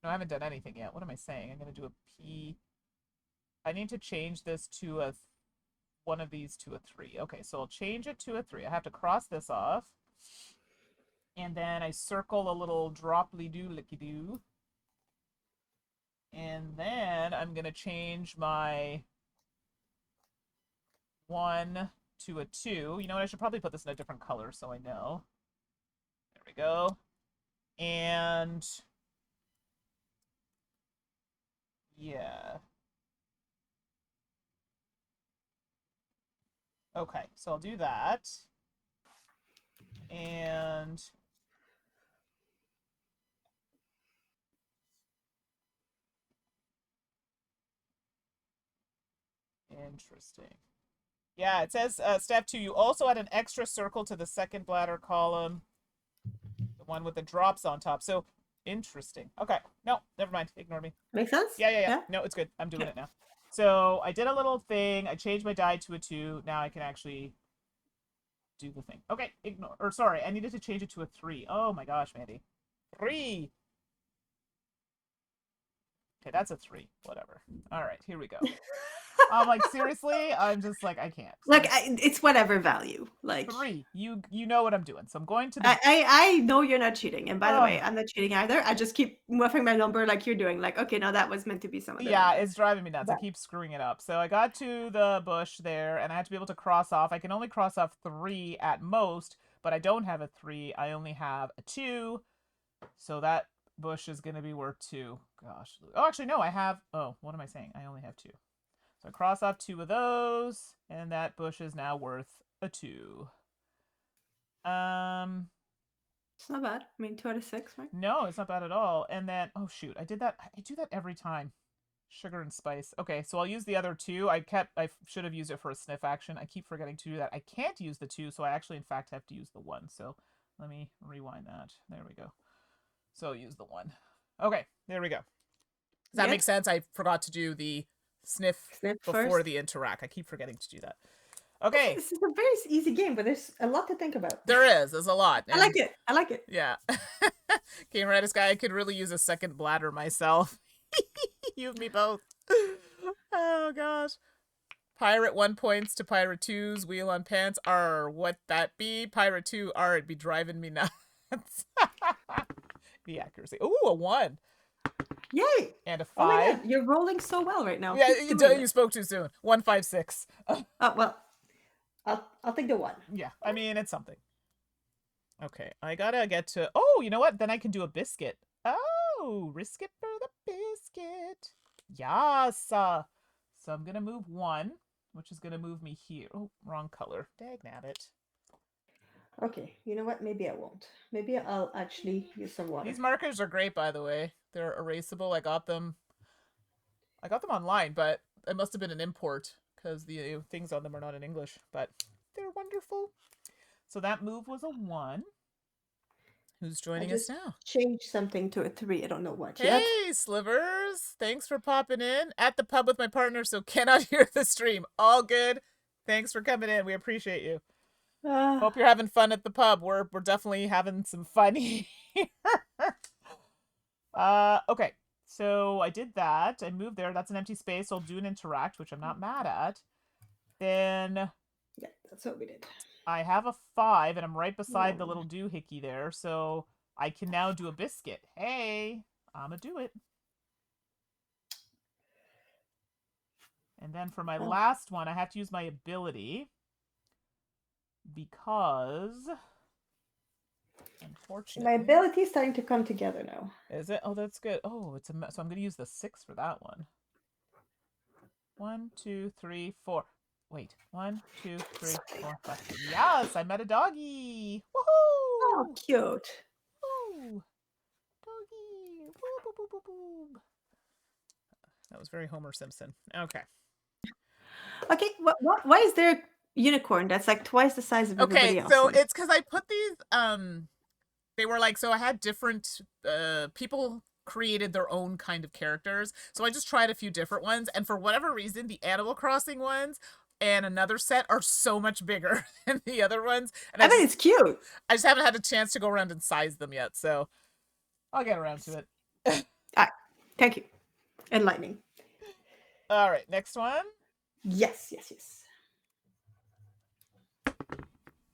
No, I haven't done anything yet. What am I saying? I'm gonna do a P. I need to change this to a one of these to a 3. Okay, so I'll change it to a 3. I have to cross this off. And then I circle a little droply-doo licky-doo. And then I'm going to change my 1 to a 2. You know what? I should probably put this in a different color so I know. There we go. And yeah. Okay, so I'll do that. And interesting. Yeah, it says step 2, you also add an extra circle to the second bladder column, the one with the drops on top. So interesting. Okay, no, never mind. Ignore me. Make sense? Yeah. No, it's good. I'm doing it now. So I did a little thing. I changed my die to a 2. Now I can actually do the thing. Okay, ignore. Or sorry, I needed to change it to a 3. Oh my gosh, Mandy. 3. Okay, that's a 3. Whatever. All right, here we go. I'm like, seriously? I'm just like, I can't. Like, it's whatever value. Like 3. You know what I'm doing. So I'm going to the. I know you're not cheating, and by the way, I'm not cheating either. I just keep muffing my number like you're doing. Like, okay, now that was meant to be some other Yeah, number. it's driving me nuts. I keep screwing it up. So I got to the bush there, and I have to be able to cross off. I can only cross off 3 at most, but I don't have a 3. I only have a 2. So that bush is going to be worth 2. Gosh. Oh, actually, no, I have. Oh, what am I saying? I only have 2. So I cross off 2 of those, and that bush is now worth a 2. It's not bad. I mean, 2 out of 6, right? No, it's not bad at all. And then, oh shoot, I did that. I do that every time. Sugar and spice. Okay, so I'll use the other 2. I should have used it for a sniff action. I keep forgetting to do that. I can't use the 2, so I actually, in fact, have to use the 1. So let me rewind that. There we go. So I'll use the 1. Okay, there we go. Does that make sense? I forgot to do the sniff before first. the interact. I keep forgetting to do that. Okay. This is a very easy game, but there's a lot to think about. There's a lot. I like it. I like it. Yeah. Gameritis guy, I could really use a second bladder myself. You and me both. Oh gosh. Pirate 1 points to Pirate 2's wheel on pants. R, what that be? Pirate 2, R, it'd be driving me nuts. The accuracy. Ooh, a 1. Yay! And a 5. Oh my God, you're rolling so well right now. Yeah, you spoke too soon. 1, 5, 6. Oh well, I'll take the 1. Yeah, I mean it's something. Okay, I gotta get to. Oh, you know what? Then I can do a biscuit. Oh, risk it for the biscuit. Yes. So I'm gonna move 1, which is gonna move me here. Oh, wrong color. Dagnabbit. Okay, you know what? Maybe I won't. Maybe I'll actually use some water. These markers are great, by the way. They're erasable. I got them. I got them online, but it must have been an import because the things on them are not in English. But they're wonderful. So that move was a 1. Who's I joining us just now? changed something to a 3. I don't know what yet. Hey, Slivers! Thanks for popping in. At the pub with my partner, so cannot hear the stream. All good. Thanks for coming in. We appreciate you. Uh, Hope you're having fun at the pub. We're definitely having some fun here. Okay. So I did that. I moved there. That's an empty space. I'll do an interact, which I'm not mad at. Then yeah, that's what we did. I have a 5, and I'm right beside the 1. little doohickey there, so I can now do a biscuit. Hey, I'ma do it. And then for my Oh, last one, I have to use my ability because, my unfortunately, ability is starting to come together now. is it? Oh, that's good. Oh, so I'm gonna use the 6 for that one. 1, 2, 3, 4. Wait, 1, 2, 3, 4, 5. Yes, I met a doggy. Oh, Woohoo! cute. Woo! Doggy. Woo, boo, boo, boo, boo. That was very Homer Simpson. Okay. Okay, why is there a unicorn that's like twice the size of Okay, everybody so else's? it's because I put these they were like, so I had different people created their own kind of characters, so I just tried a few different ones, and for whatever reason the Animal Crossing ones and another set are so much bigger than the other ones, and I mean, it's cute. I just haven't had a chance to go around and size them yet, so I'll get around to it. Ah, thank you. Enlightening. All right, next one. Yes, yes, yes.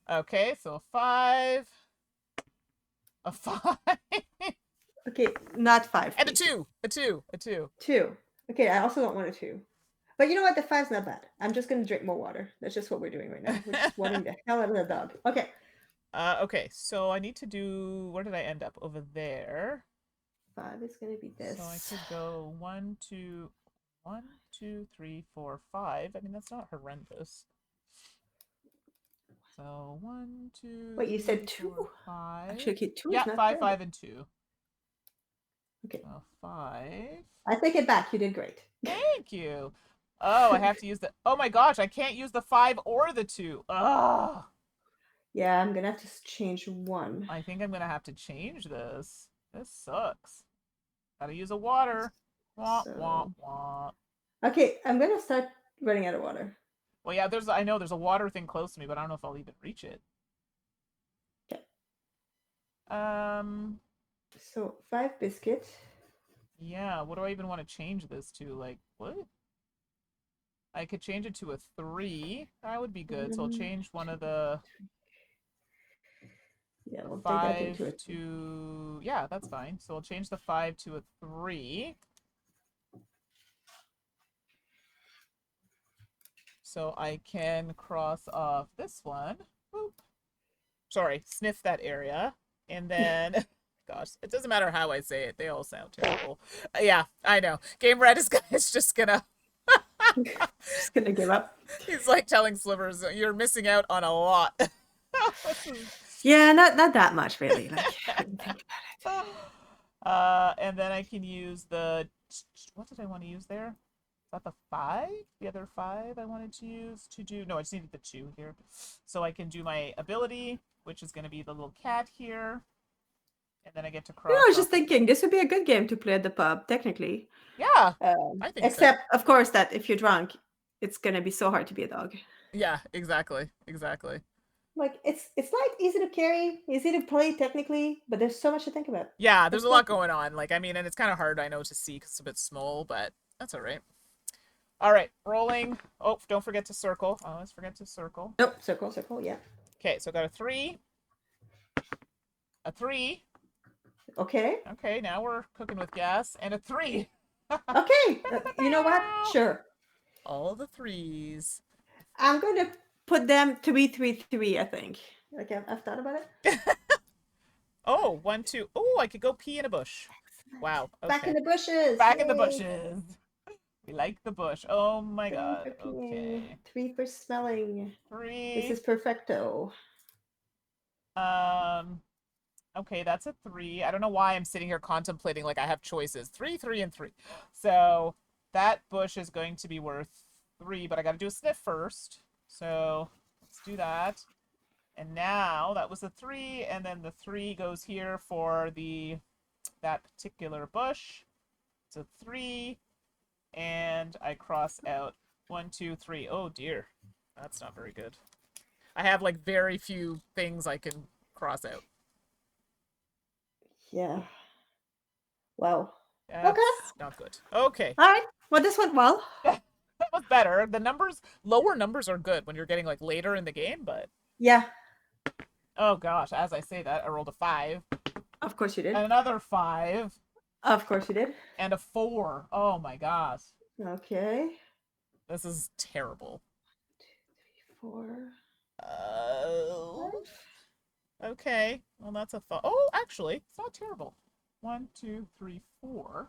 Okay, so a 5, a 5 Okay, not 5, and a please. 2, a 2, a 2. 2. Okay, I also don't want a 2. But you know what? The 5's not bad. I'm just going to drink more water. That's just what we're doing right now. We're just watering the hell out of the dog. Okay. Okay, so I need to do, where did I end up? Over there. 5 is going to be So I this. could go 1, 2, 1, 2, 3, 4, 5. I mean, that's not horrendous. So 1, 2, Wait, you 3, said 2? 4, 5. Actually, okay, 2 is Yeah, not 5, terrible. 5, and 2. Okay. So 5. I take it back. You did great. Thank you. Oh, I have to use the. Oh my gosh, I can't use the 5 or the 2. Ugh. Yeah, I'm going to have to change 1. I think I'm gonna have to change this. This sucks. Gotta use a water. Wah wah So, wah. okay, I'm going to start running out of water. Well, yeah, I know there's a water thing close to me, but I don't know if I'll even reach it. Okay. Um, So, 5 biscuit. yeah, what do I even want to change this to? Like, what? I could change it to a 3. That would be good. So I'll 1, change one of the yeah, we'll take that 5 into it. to, yeah, that's fine. So I'll change the 5 to a 3. So I can cross off this one. Boop. Sorry, sniff that area. And then, gosh, it doesn't matter how I say it. They all sound terrible. Yeah, I know. Game Red is just gonna. Just gonna give up. He's like telling Slivers, you're missing out on a lot. Yeah, not that much really. Like, I didn't think about it. And then I can use the. What did I want to use there? Is that the 5? The other 5 I wanted to use to do. No, I just needed the 2 here. So I can do my ability, which is going to be the little cat here. And then I get to You know, cross I was off. just thinking this would be a good game to play at the pub, technically. Yeah, I think so. Except, of course, that if you're drunk, it's gonna be so hard to be a dog. Yeah, exactly. Exactly. Like it's light, easy to carry, easy to play technically, but there's so much to think about. Yeah, there's It's a lot fun. going on. Like, I mean, and it's kind of hard, I know, to see because it's a bit small, but that's all right. All right, rolling. Oh, don't forget to circle. I always forget to circle. Nope, circle, circle, yeah. Okay, so I got a 3, a 3. Okay. Okay, now we're cooking with gas, and a 3. Okay. You know what? Sure. All the 3s. I'm gonna put them 3-3-3, I think. Like I've thought about it. Oh, 1, 2. Oh, I could go pee in a bush. Wow. Back in Okay. the bushes. Back in the Yay. bushes. We like the bush. Oh my 3 god. for peeing, Okay. 3 for smelling. This 3. is perfecto. Um, okay, that's a 3. I don't know why I'm sitting here contemplating like I have choices. 3, 3, and 3. So that bush is going to be worth 3, but I got to do a sniff first. So let's do that. And now that was a 3, and then the 3 goes here for that particular bush. It's a 3, and I cross out 1, 2, 3. Oh dear, that's not very good. I have like very few things I can cross out. Yeah. Wow. Okay. That's not good. Okay. All right. Well, this went well. That was better. The lower numbers are good when you're getting like later in the game, but Yeah. oh gosh, as I say that, I rolled a 5, Of course you did. another 5, Of course you did. and a 4. Oh my gosh. Okay. This is terrible. 4, Oh. 5. Okay. Well, that's a thought. Oh, actually, it's not terrible. 1, 2, 3, 4.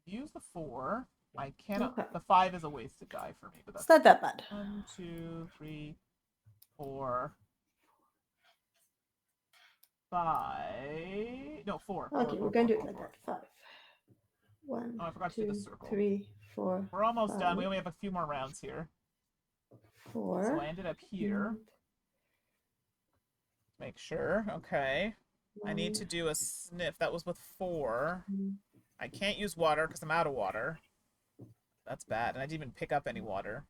Use the 4. I cannot. Okay. The 5 is a wasted die for me, but It's that's not that bad. 1, 2, 3, 4, 5. No, 4. Okay, we're gonna do it like that. 5. 1, Oh, I forgot to do the 2, circle. 3, 4. We're almost 5, done. We only have a few more rounds here. 4. So I ended up here. Make sure. Okay. I need to do a sniff. That was with 4. I can't use water because I'm out of water. That's bad. And I didn't even pick up any water.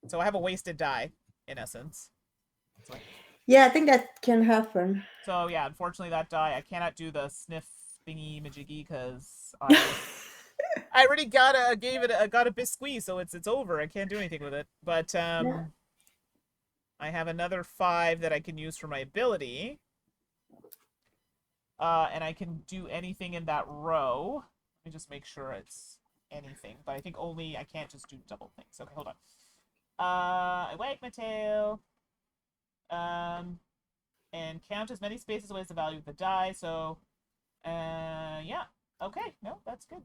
So I have a wasted die, in essence. Yeah, I think that can happen. So yeah, unfortunately that die, I cannot do the sniff thingy majiggy because I already got a biscuit, so it's over. I can't do anything with it. But Yeah. I have another 5 that I can use for my ability. And I can do anything in that row. Let me just make sure it's anything. But I think I can't just do double things. Okay, hold on. I wag my tail. And count as many spaces away as the value of the die. So, yeah. Okay, no, that's good.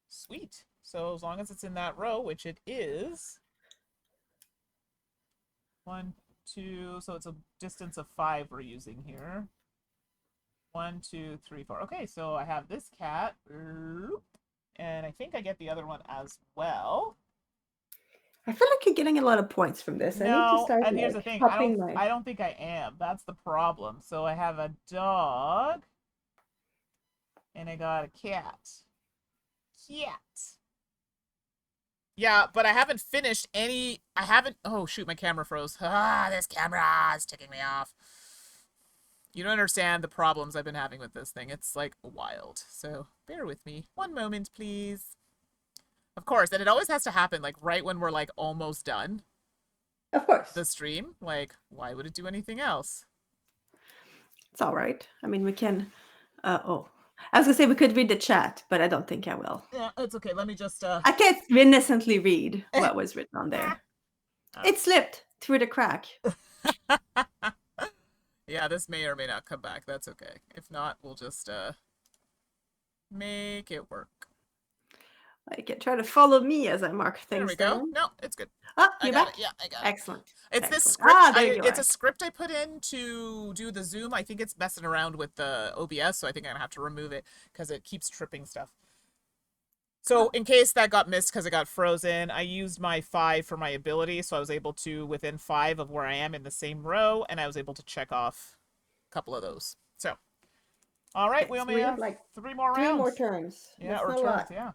Sweet. So as long as it's in that row, which it is. 1, 2, so it's a distance of 5 we're using here. 1, 2, 3, 4. Okay, so I have this cat. And I think I get the other one as well. I feel like you're getting a lot of points from this. I need to No, start and here's the thing. popping my. I don't think I am. That's the problem. So I have a dog. And I got a cat. Cat. Yeah, but I haven't finished any. I haven't. Oh, shoot, my camera froze. Ah, this camera is ticking me off. You don't understand the problems I've been having with this thing. It's like wild. So bear with me. One moment, please. Of course, and it always has to happen like right when we're like almost done Of course. the stream. Like, why would it do anything else? It's all right. I mean, we can. Oh, I was gonna say we could read the chat, but I don't think I will. Yeah, it's okay. Let me just. I can't innocently read what was written on there. It slipped through the crack. Yeah, this may or may not come back. That's okay. If not, we'll just make it work. I can try to follow me as I mark things. There we go. down. No, it's good. Oh, I you're got back. it. Yeah, I got it. Excellent. It's this Excellent. script. There you It's are. a script I put in to do the Zoom. I think it's messing around with the OBS, so I think I'm gonna have to remove it because it keeps tripping stuff. So in case that got missed because it got frozen, I used my 5 for my ability, so I was able to within 5 of where I am in the same row, and I was able to check off a couple of those. So, all right, we only have like 3 more rounds. 3 more turns. Yeah, or turns. Yeah.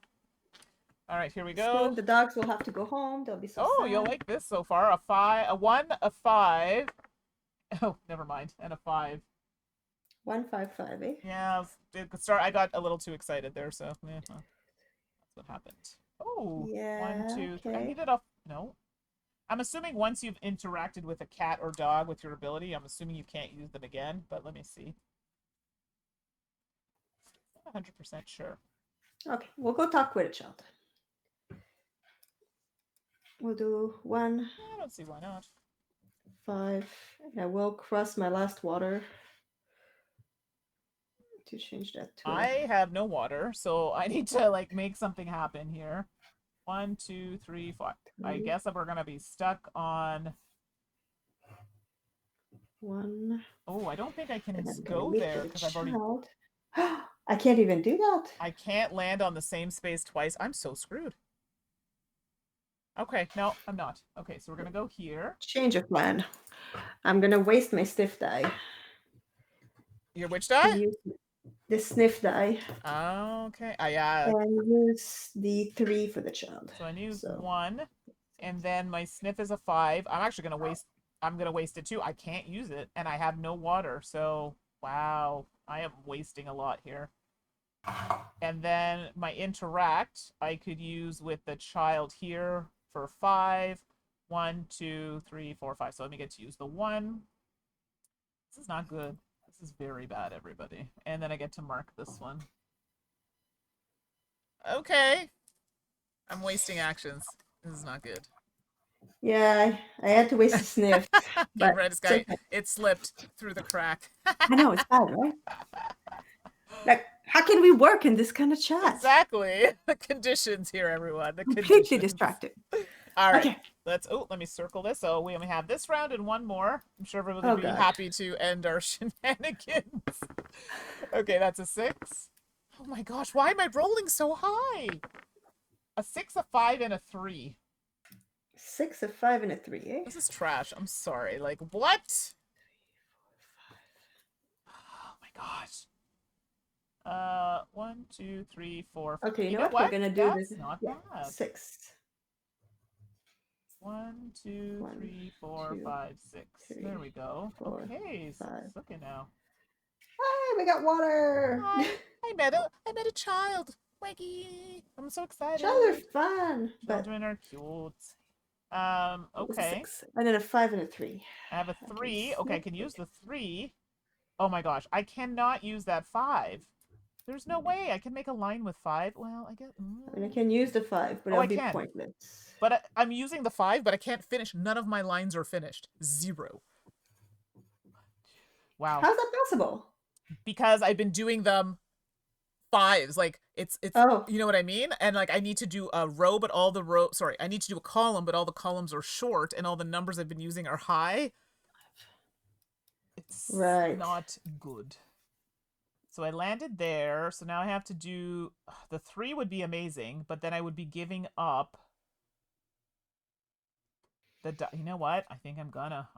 All right, here we go. Soon the dogs will have to go home. They'll be so sad. You'll like this so far. A 5, a 1, a 5. Oh, never mind. And a 5. 1, 5, 5, eh? Yeah, I got a little too excited there, so yeah, that's what happened. Oh, Yeah. 1, 2, 3. I Okay. needed a no. I'm assuming once you've interacted with a cat or dog with your ability, I'm assuming you can't use them again. But let me see. I'm not 100% sure. Okay, we'll go talk with a child. We'll do 1, I don't see why not. 5, and I will cross my last water to change that to. I have no water, so I need to like make something happen here. 1, 2, 3, 4. I 3, guess that we're gonna be stuck on. 1. Oh, I don't think I can And I'm gonna go make there it a because I've already. child. I can't even do that. I can't land on the same space twice. I'm so screwed. Okay, no, I'm not. Okay, so we're gonna go here. Change of plan. I'm gonna waste my stiff die Your which to die? use the sniff die Okay. Yeah. and use the 3 for the child. So I use So 1, and then my sniff is a 5. I'm actually gonna waste. I'm gonna waste it too. I can't use it, and I have no water. So wow, I am wasting a lot here. And then my interact, I could use with the child here for 5. 1, 2, 3, 4, 5. So let me get to use the 1. This is not good. This is very bad, everybody. And then I get to mark this one. Okay. I'm wasting actions. This is not good. yeah, I had to waste a sniff, Okay, but Red's it's guy, okay. it slipped through the crack. I know it's bad, right? Like, how can we work in this kind of chat? Exactly. The conditions here, everyone. The Completely conditions. distracted. All right. Okay. Let me circle this. So we only have this round and one more. I'm sure everyone Oh would be god. happy to end our shenanigans. Okay, that's a 6. Oh my gosh, why am I rolling so high? A 6, a 5, and a 3. 6, a 5, and a 3, eh? This is trash. I'm sorry. Like, what? Oh my gosh. 1, 2, 3, 4, 5. Okay, you You know know what? We're what? gonna do this. That's not Yeah, bad. 6. 1, 2, 1, 3, 4, 2, 5, 6. 3, There we go. 4, Okay, 5. it's looking now. Hi, we got water. Hi, I met a child. Wiggy. I'm so Child are excited. fun, but Children are cute. it was a Okay. 6, and then a 5 and a 3. I have a I can 3. Okay, I sniff can use it. the 3. Oh my gosh, I cannot use that 5. There's no way I can make a line with 5. Well, I guess. I mean, I can use the 5, but Oh, it'll I be can. pointless. But I'm using the 5, but I can't finish. None of my lines are finished. 0. Wow. How's that possible? Because I've been doing them 5s. Like it's Oh, you know what I mean? And like I need to do a row, but all the row sorry, I need to do a column, but all the columns are short and all the numbers I've been using are high. It's right. not good. So I landed there. So now I have to do the 3 would be amazing, but then I would be giving up the die. You know what? I think I'm gonna.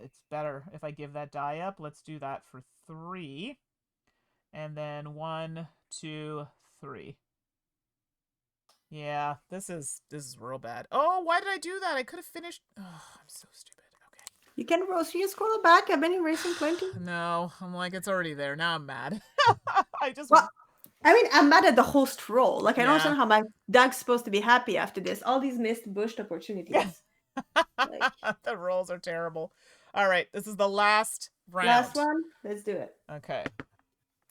It's better if I give that die up. Let's do that for 3, and then 1, 2, 3. Yeah, this is real bad. Oh, why did I do that? I could have finished. Oh, I'm so stupid. Okay. You can scroll back. I've been erasing plenty. No, I'm like it's already there. Now I'm mad. I just Well, I mean, I'm mad at the host role. Like, I don't yeah. understand how my dog's supposed to be happy after this. All these missed bushed opportunities. Like, The rolls are terrible. All right, this is the last round. last one. Let's do it. Okay.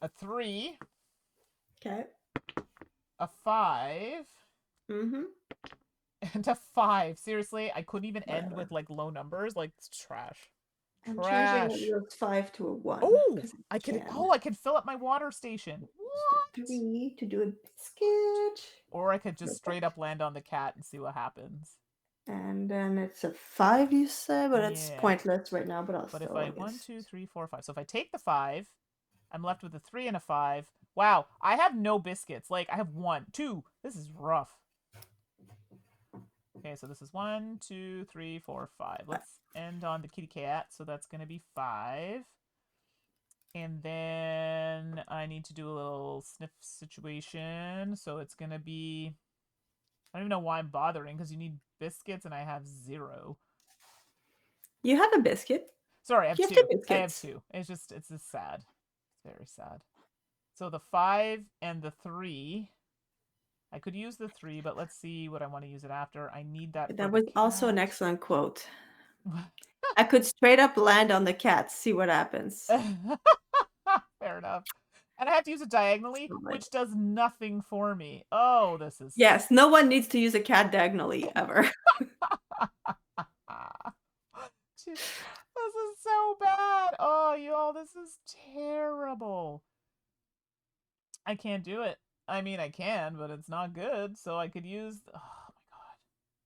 A 3, Okay. a 5, Mm-hmm. and a 5. Seriously, I couldn't even end Whatever. with like low numbers. Like it's trash. I'm Trash. changing those 5 to a 1. Oh, I can. Can. Oh, I can fill up my water station. What? 3 to do a biscuit. Or I could just straight up land on the cat and see what happens. And then it's a 5, you say, but it's Yeah. pointless right now. But I'll But still. if I 1, 2, 3, 4, 5. So if I take the 5, I'm left with a 3 and a 5. Wow, I have no biscuits. Like I have 1, 2. This is rough. Okay, so this is 1, 2, 3, 4, 5. Let's end on the kitty cat. So that's gonna be 5. And then I need to do a little sniff situation. So it's gonna be. I don't even know why I'm bothering because you need biscuits and I have 0. You have a biscuit. Sorry, I have You have 2. 2 biscuits. I have 2. It's just sad. It's very sad. So the 5 and the 3. I could use the 3, but let's see what I want to use it after. I need that. That was also an excellent quote. I could straight up land on the cat, see what happens. Fair enough. And I have to use it diagonally, which does nothing for me. Oh, this is. Yes, no one needs to use a cat diagonally ever. This is so bad. Oh, y'all, this is terrible. I can't do it. I mean, I can, but it's not good. So I could use. Oh my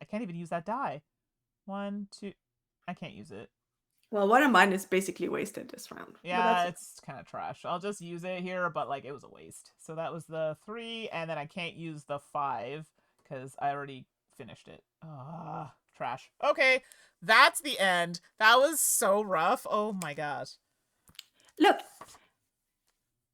can't even use that die. 1, 2. I can't use it. Well, one of mine is basically wasted this round. But Yeah, that's it's kind of trash. I'll just use it here, but like it was a waste. So that was the 3, and then I can't use the 5 because I already finished it. Ah, trash. Okay, that's the end. That was so rough. Oh my gosh. Look,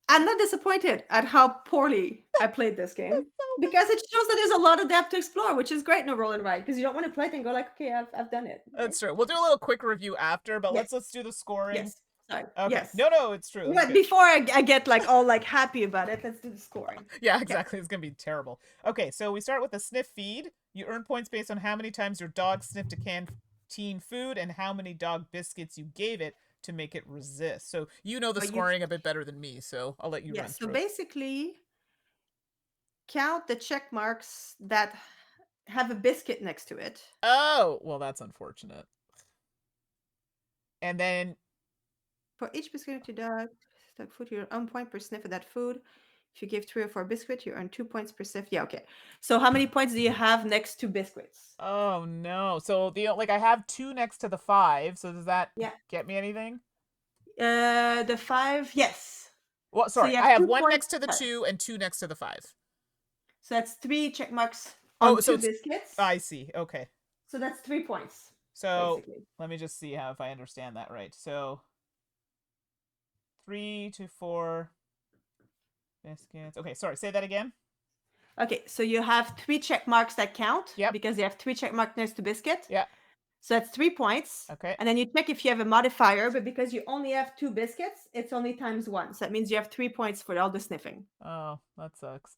I'm not disappointed at how poorly I played this game because it shows that there's a lot of depth to explore, which is great in a roll and ride because you don't want to play it and go like, okay, I've done it. Right? That's true. We'll do a little quick review after, but Yes. let's do the scoring. Yes. Sorry. Okay. Yes. No, it's true. It's But good. before I get like all like happy about it, let's do the scoring. Yeah, exactly. It's gonna be terrible. Okay, so we start with the sniff feed. You earn points based on how many times your dog sniffed a canteen food and how many dog biscuits you gave it to make it resist. So you know the scoring a bit better than me, so I'll let you run through. So basically, count the check marks that have a biscuit next to it. Oh, well, that's unfortunate. And then for each biscuit to dog food, you earn 1 point per sniff of that food. If you give 3 or 4 biscuits, you earn 2 points per sniff. Yeah, okay. So how many points do you have next to biscuits? Oh no. So I have 2 next to the 5. So does that get me anything? The 5, yes. Well, sorry, so I have 1 next to the 2 and 2 next to the 5. So that's 3 check marks on 2 biscuits. I see. Okay. So that's 3 points. So let me just see if I understand that right. So 3 to 4 biscuits. Okay, sorry, say that again. Okay, so you have 3 check marks that count. Yep. Because you have 3 check marks next to biscuit. Yeah. So that's 3 points. Okay. And then you check if you have a modifier, but because you only have 2 biscuits, it's only times 1. So that means you have 3 points for all the sniffing. Oh, that sucks.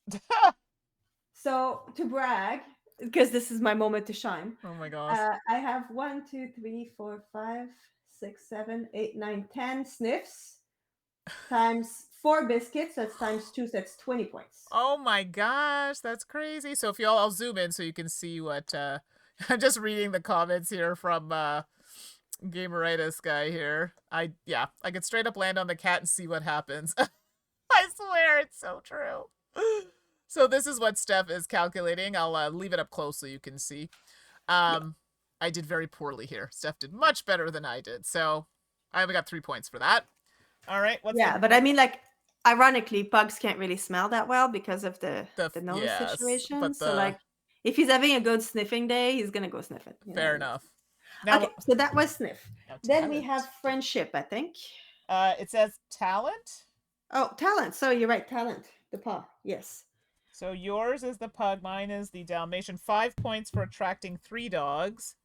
So to brag, because this is my moment to shine. Oh my gosh. I have 1, 2, 3, 4, 5, 6, 7, 8, 9, 10 sniffs times 4 biscuits. That's times 2. So that's 20 points. Oh my gosh, that's crazy. So if y'all, I'll zoom in so you can see what. I'm just reading the comments here from Gameritis guy here. I could straight up land on the cat and see what happens. I swear it's so true. So this is what Steph is calculating. I'll leave it up close so you can see. I did very poorly here. Steph did much better than I did. So I only got 3 points for that. All right. But I mean, like, ironically, pugs can't really smell that well because of the nose situation. But so, like, if he's having a good sniffing day, he's going to go sniff it. Fair enough. Now, okay, so that was sniff. Then we have friendship, I think. It says talent. Oh, talent. So you're right. Talent. The paw. Yes. So yours is the pug. Mine is the Dalmatian. 5 points for attracting 3 dogs,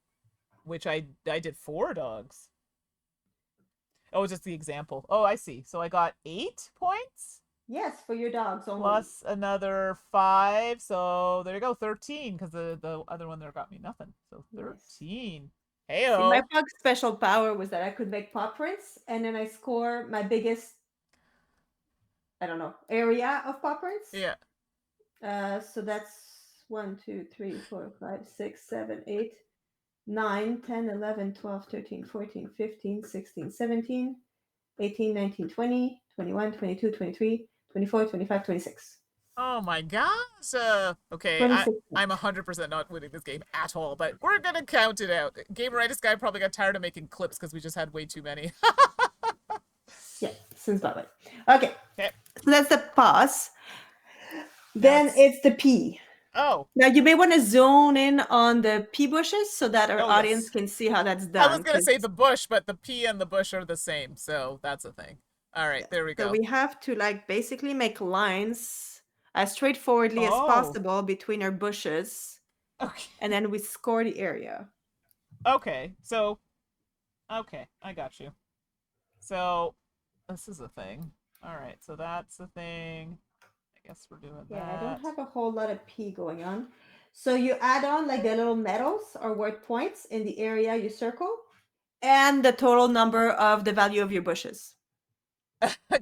which I did 4 dogs. Oh, just the example. Oh, I see. So I got 8 points? Yes, for your dogs only. Plus another 5. So there you go, 13, because the other one there got me nothing. So 13. Hey, my pug's special power was that I could make paw prints, and then I score my biggest, I don't know, area of paw prints. Yeah. So that's 1, 2, 3, 4, 5, 6, 7, 8, 9, 10, 11, 12, 13, 14, 15, 16, 17, 18, 19, 20, 21, 22, 23, 24, 25, 26. Oh my gosh. Okay, I'm 100% not winning this game at all, but we're going to count it out. Gameritis guy probably got tired of making clips because we just had way too many. Yeah, since that way. Okay. So that's the paws. Then it's the pea. Oh. Now you may want to zone in on the pea bushes so that our audience can see how that's done. I was going to say the bush, but the pea and the bush are the same. So that's a thing. All right, there we go. So we have to like basically make lines as straightforwardly as possible between our bushes. Okay. And then we score the area. Okay. So, okay, I got you. So this is a thing. All right, so that's the thing. I guess we're doing that. Yeah, I don't have a whole lot of pea going on. So you add on like the little medals or word points in the area you circle and the total number of the value of your bushes.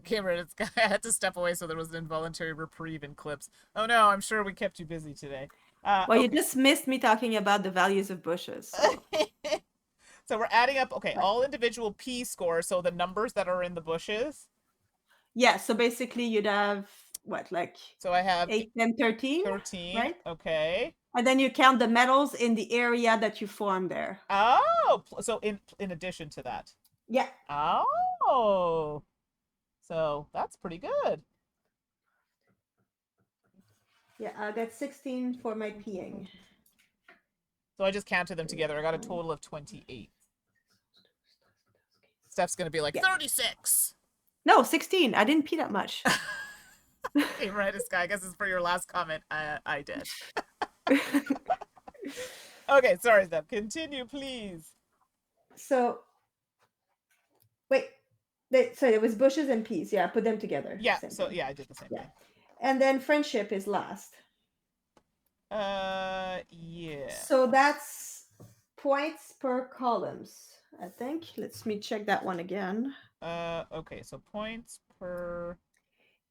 Cameron, I had to step away so there was an involuntary reprieve in clips. Oh no, I'm sure we kept you busy today. Well, you just missed me talking about the values of bushes. So, so we're adding up, all individual P scores, so the numbers that are in the bushes. Yeah, so basically you'd have what, like So I have 8, 10, 13, 13. right? Okay. And then you count the metals in the area that you form there. Oh, so in addition to that. Yeah. Oh. So that's pretty good. Yeah, I got 16 for my peeing. So I just counted them together. I got a total of 28. Steph's going to be like, Yeah. 36. No, 16. I didn't pee that much. Okay, right, Sky. I guess it's for your last comment. I did. Okay, sorry, Steph. Continue, please. So, wait. So it was bushes and peas. Yeah, put them together. Yeah, Same so thing. yeah, I did the same Yeah. thing. And then friendship is last. Yeah. So that's points per columns, I think. Let me check that one again. Okay, so points per.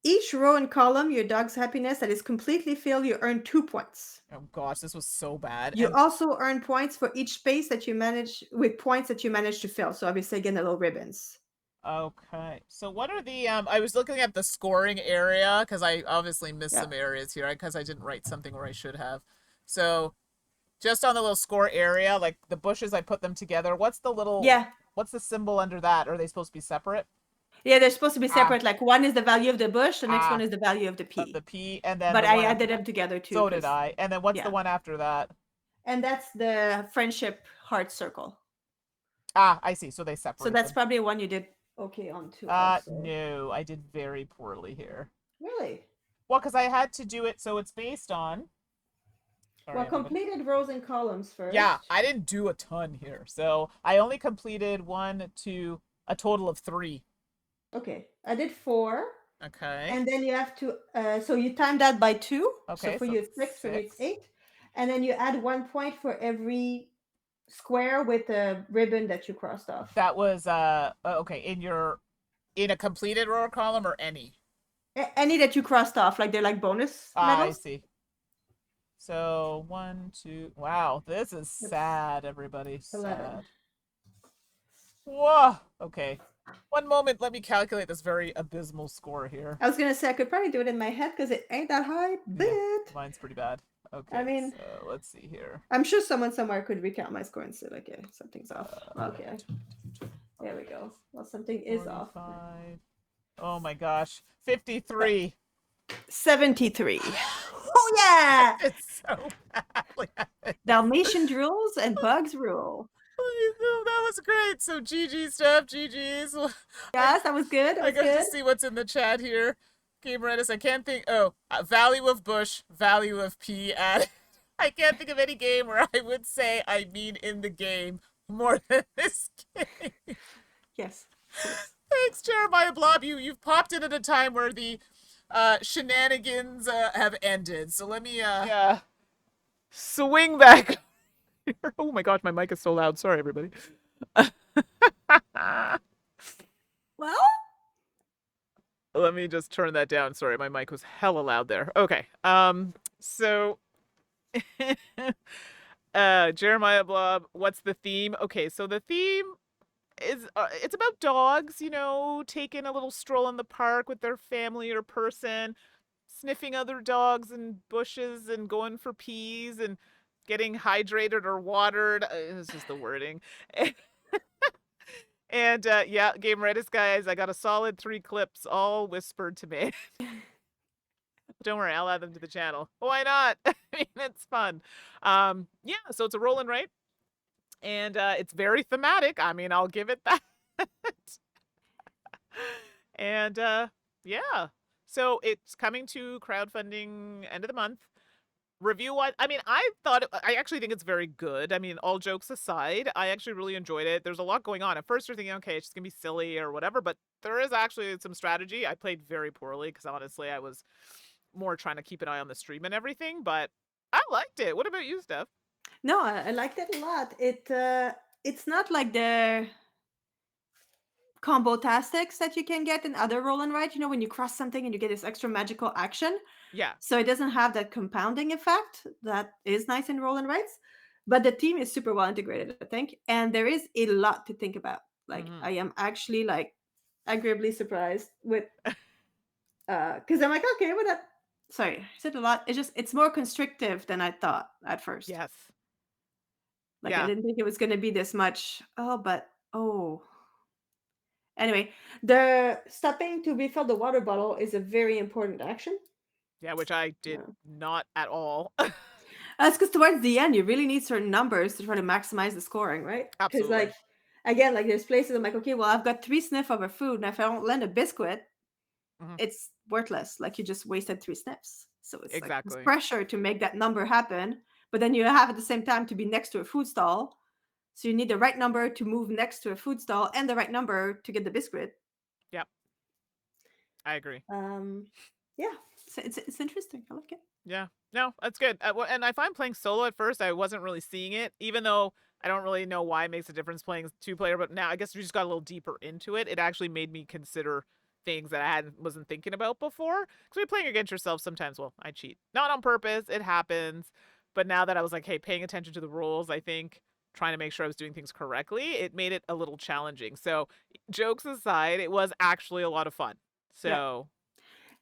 Each row and column, your dog's happiness that is completely filled, you earn 2 points. Oh gosh, this was so bad. You And also earn points for each space that you manage with points that you manage to fill. So obviously, again, the little ribbons. okay, so what are the I was looking at the scoring area because I obviously missed Yeah. some areas here because I didn't write something where I should have. So just on the little score area, like the bushes, I put them together. What's the little? Yeah. What's the symbol under that? Are they supposed to be separate? Yeah, they're supposed to be Ah, separate. Like one is the value of the bush, the next one ah, is the value of the of the P. P, and then But the I one after added them that. together too. So did I. And then what's the Yeah. one after that? And that's the friendship heart circle. Ah, I see. So they So separate that's them. probably one you did okay on too also. No, I did very poorly here. Really? Well, because I had to do it, so it's based on. Sorry, Well, everybody. completed rows and columns first. Yeah, I didn't do a ton here. So I only completed a total of 3. Okay. I did 4. Okay. And then you have to, so you time that by 2. So Okay, for so you it's 6, for me it's 6. 8. And then you add 1 point for every square with a ribbon that you crossed off. That was okay, in a completed row or column or any. Any that you crossed off, like they're like bonus I medals. see. So 1, 2. Wow, this is That's sad, everybody. 11. Sad. Whoa. Okay. One moment, let me calculate this very abysmal score here. I was gonna say I could probably do it in my head because it ain't that hard, but Yeah, mine's pretty bad. Okay, I mean, so let's see here. I'm sure someone somewhere could recount my score and say, like, yeah, something's off. Okay, 20, there we go. Well, something is off. 45. Oh my gosh, 53. 73. Oh yeah! It's so bad. Dalmatian rules and bugs rule. Oh, that was great. So GG stuff, GG's. Yes, that was good. That I was got to good. see what's in the chat here. Game Redis, I can't think. Oh, value of bush, value of P added. I can't think of any game where I would say I mean in the game more than this game. Yes. Thanks, Jeremiah Blob. You've popped in at a time where the shenanigans have ended. So let me yeah, swing back. Oh my gosh, my mic is so loud. Sorry, everybody. Well, Let me just turn that down. Sorry, my mic was hella loud there. Okay. So Jeremiah Blob, what's the theme? Okay, so the theme is it's about dogs, taking a little stroll in the park with their family or person, sniffing other dogs and bushes and going for peas and getting hydrated or watered. It's just the wording. And yeah, Game Redis guys, I got a solid 3 clips all whispered to me. Don't worry, I'll add them to the channel. Why not? I mean, it's fun. Yeah, so it's a roll and write. And it's very thematic. I mean, I'll give it that. And yeah. So it's coming to crowdfunding end of the month. Review wise, I mean, I actually think it's very good. I mean, all jokes aside, I actually really enjoyed it. There's a lot going on. At first you're thinking, okay, it's just gonna be silly or whatever, but there is actually some strategy. I played very poorly because honestly I was more trying to keep an eye on the stream and everything, but I liked it. What about you, Steph? no, I liked it a lot. It's not like the combo tastics that you can get in other roll and write. When you cross something and you get this extra magical action. Yeah. So it doesn't have that compounding effect that is nice in roll and writes. But the team is super well integrated, I think. And there is a lot to think about. Like I am actually like agreeably surprised with Because I'm like, okay, well that. Sorry, I said a lot. It's more constrictive than I thought at first. Yes. Like I Yeah. didn't think it was gonna be this much. Oh. Anyway, the stopping to refill the water bottle is a very important action. Yeah, which I did Yeah. not at all. That's because towards the end, you really need certain numbers to try to maximize the scoring, right? Because Absolutely. like again, like there's places I'm like, okay, well I've got 3 sniff of a food, and if I don't land a biscuit, Mhm. it's worthless. Like you just wasted 3 sniffs. So it's like this Exactly. pressure to make that number happen, but then you have at the same time to be next to a food stall. So you need the right number to move next to a food stall and the right number to get the biscuit. Yep. I agree. Um, yeah, it's interesting. I like it. Yeah. No, that's good. And I find playing solo at first, I wasn't really seeing it, even though I don't really know why it makes a difference playing two-player. But now I guess we just got a little deeper into it. It actually made me consider things that wasn't thinking about before. Because when you're playing against yourself, sometimes, well, I cheat. Not on purpose. It happens. But now that I was like, hey, paying attention to the rules, I think trying to make sure I was doing things correctly, it made it a little challenging. So, jokes aside, it was actually a lot of fun. Yeah, So,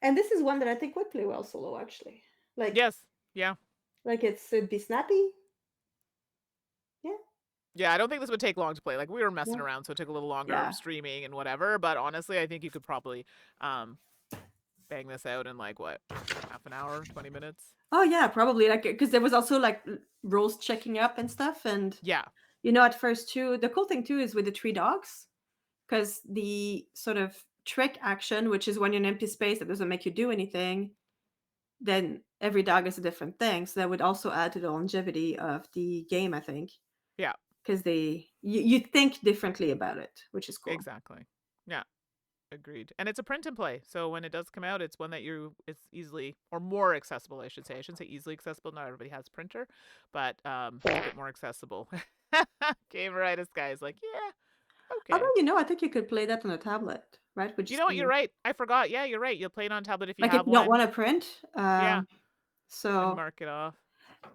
and this is one that I think would play well solo actually. Like yes. Yeah. it'd be snappy. Yeah, Yeah, I don't think this would take long to play. Like we were messing yeah, around, so it took a little longer yeah. streaming and whatever. But honestly, I think you could probably um bang this out in like what, half an hour, 20 minutes. Oh yeah, probably like because there was also like rules checking up and stuff, and Yeah, at first too, the cool thing too is with the 3 dogs, because the sort of trick action, which is when you're in an empty space that doesn't make you do anything, then every dog is a different thing. So that would also add to the longevity of the game, I think, yeah, because you think differently about it, which is cool. exactly. Yeah, agreed. And it's a print and play, so when it does come out, it's one that it's easily or more accessible. I should say. I shouldn't say easily accessible. Not everybody has a printer, but it's a bit more accessible. Gameritis guy is like, yeah, Although okay. I think you could play that on a tablet, right? Would You just know what? You're be right. I forgot. Yeah, you're right. You'll play it on tablet if you like if have you don't one. want to print. Yeah, and So mark it off.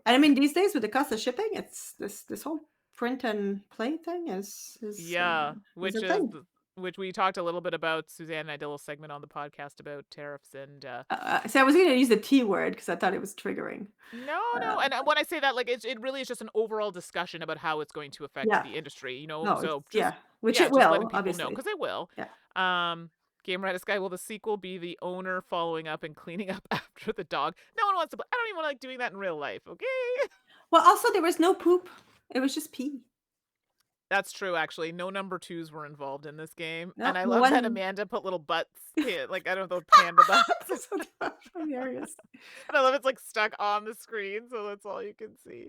and I mean these days with the cost of shipping, it's this whole print and play thing Yeah, is which a is thing. which we talked a little bit about. Suzanne and I did a little segment on the podcast about tariffs and So I was going to use the T word because I thought it was triggering. no, and when I say that, like it really is just an overall discussion about how it's going to affect Yeah. the industry. No, So just which yeah, it just letting will, people know obviously. because it will. Yeah. Um, Game Redis guy, will the sequel be the owner following up and cleaning up after the dog? No one wants to. I don't even like doing that in real life. Okay. Well, also there was no poop. It was just pee. That's true, actually. No number twos were involved in this game. No, And I the love that one Amanda put little butts in, like, I don't know, panda butts. so hilarious. And I love it's like stuck on the screen, so that's all you can see.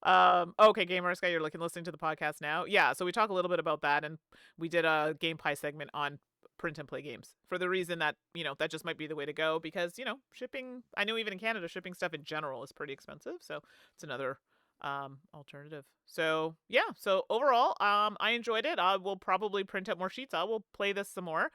Okay, Gamers Guy, you're listening to the podcast now. Yeah, so we talk a little bit about that, and we did a game pie segment on print and play games for the reason that, that just might be the way to go because, shipping, I know even in Canada, shipping stuff in general is pretty expensive. So it's another alternative. So yeah, so overall I enjoyed it. I will probably print out more sheets. I will play this some more.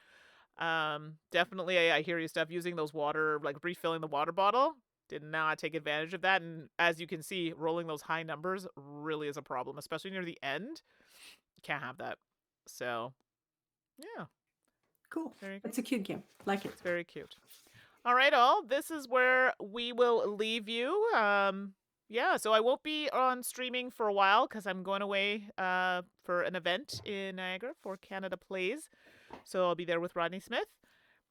Definitely I hear you stuff using those water, like refilling the water bottle, did not take advantage of that, and as you can see, rolling those high numbers really is a problem, especially near the end. You can't have that. So yeah, Cool. very good. It's a cute game. Like it. It's very cute. All right, all. This is where we will leave you. Yeah, so I won't be on streaming for a while because I'm going away for an event in Niagara for Canada Plays. So I'll be there with Rodney Smith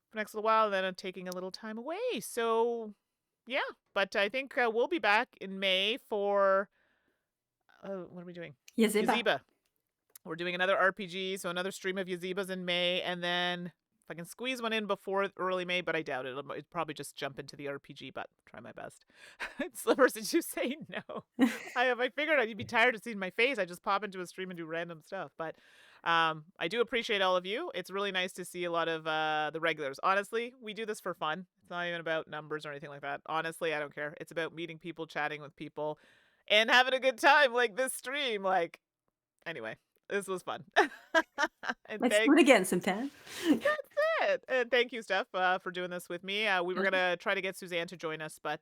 for the next little while, and then I'm taking a little time away. So yeah, but I think we'll be back in May for what are we doing? Yazeba. Yaziba. We're doing another RPG, so another stream of Yazibas in May, and then if I can squeeze one in before early May, but I doubt it. It'd probably just jump into the RPG, but try my best. Slippers, did you say no? I figured you'd be tired of seeing my face. I just pop into a stream and do random stuff, but I do appreciate all of you. It's really nice to see a lot of the regulars. Honestly, we do this for fun. It's not even about numbers or anything like that. Honestly, I don't care. It's about meeting people, chatting with people, and having a good time like this stream. Like, anyway, this was fun. And Let's do it again sometime. that's it. And thank you, Steph, for doing this with me. We were gonna try to get Suzanne to join us, but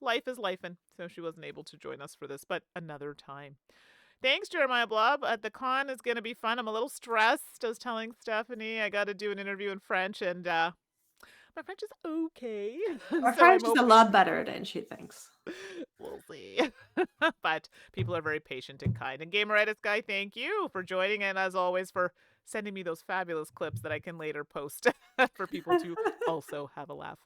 life is lifing, so she wasn't able to join us for this. But another time. Thanks, Jeremiah Blob. The con is gonna be fun. I'm a little stressed. I was telling Stephanie I got to do an interview in French, and my My French is okay. Our So I'm French is a hoping lot better than she thinks. we'll see. But people are very patient and kind. And Gameritis Guy, thank you for joining, and as always for sending me those fabulous clips that I can later post for people to also have a laugh.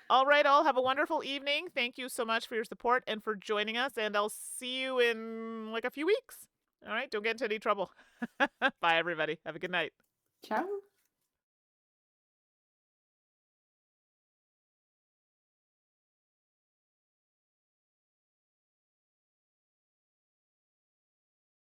All right, all have a wonderful evening. Thank you so much for your support and for joining us, and I'll see you in like a few weeks. All right, don't get into any trouble. Bye, everybody. Have a good night. Ciao.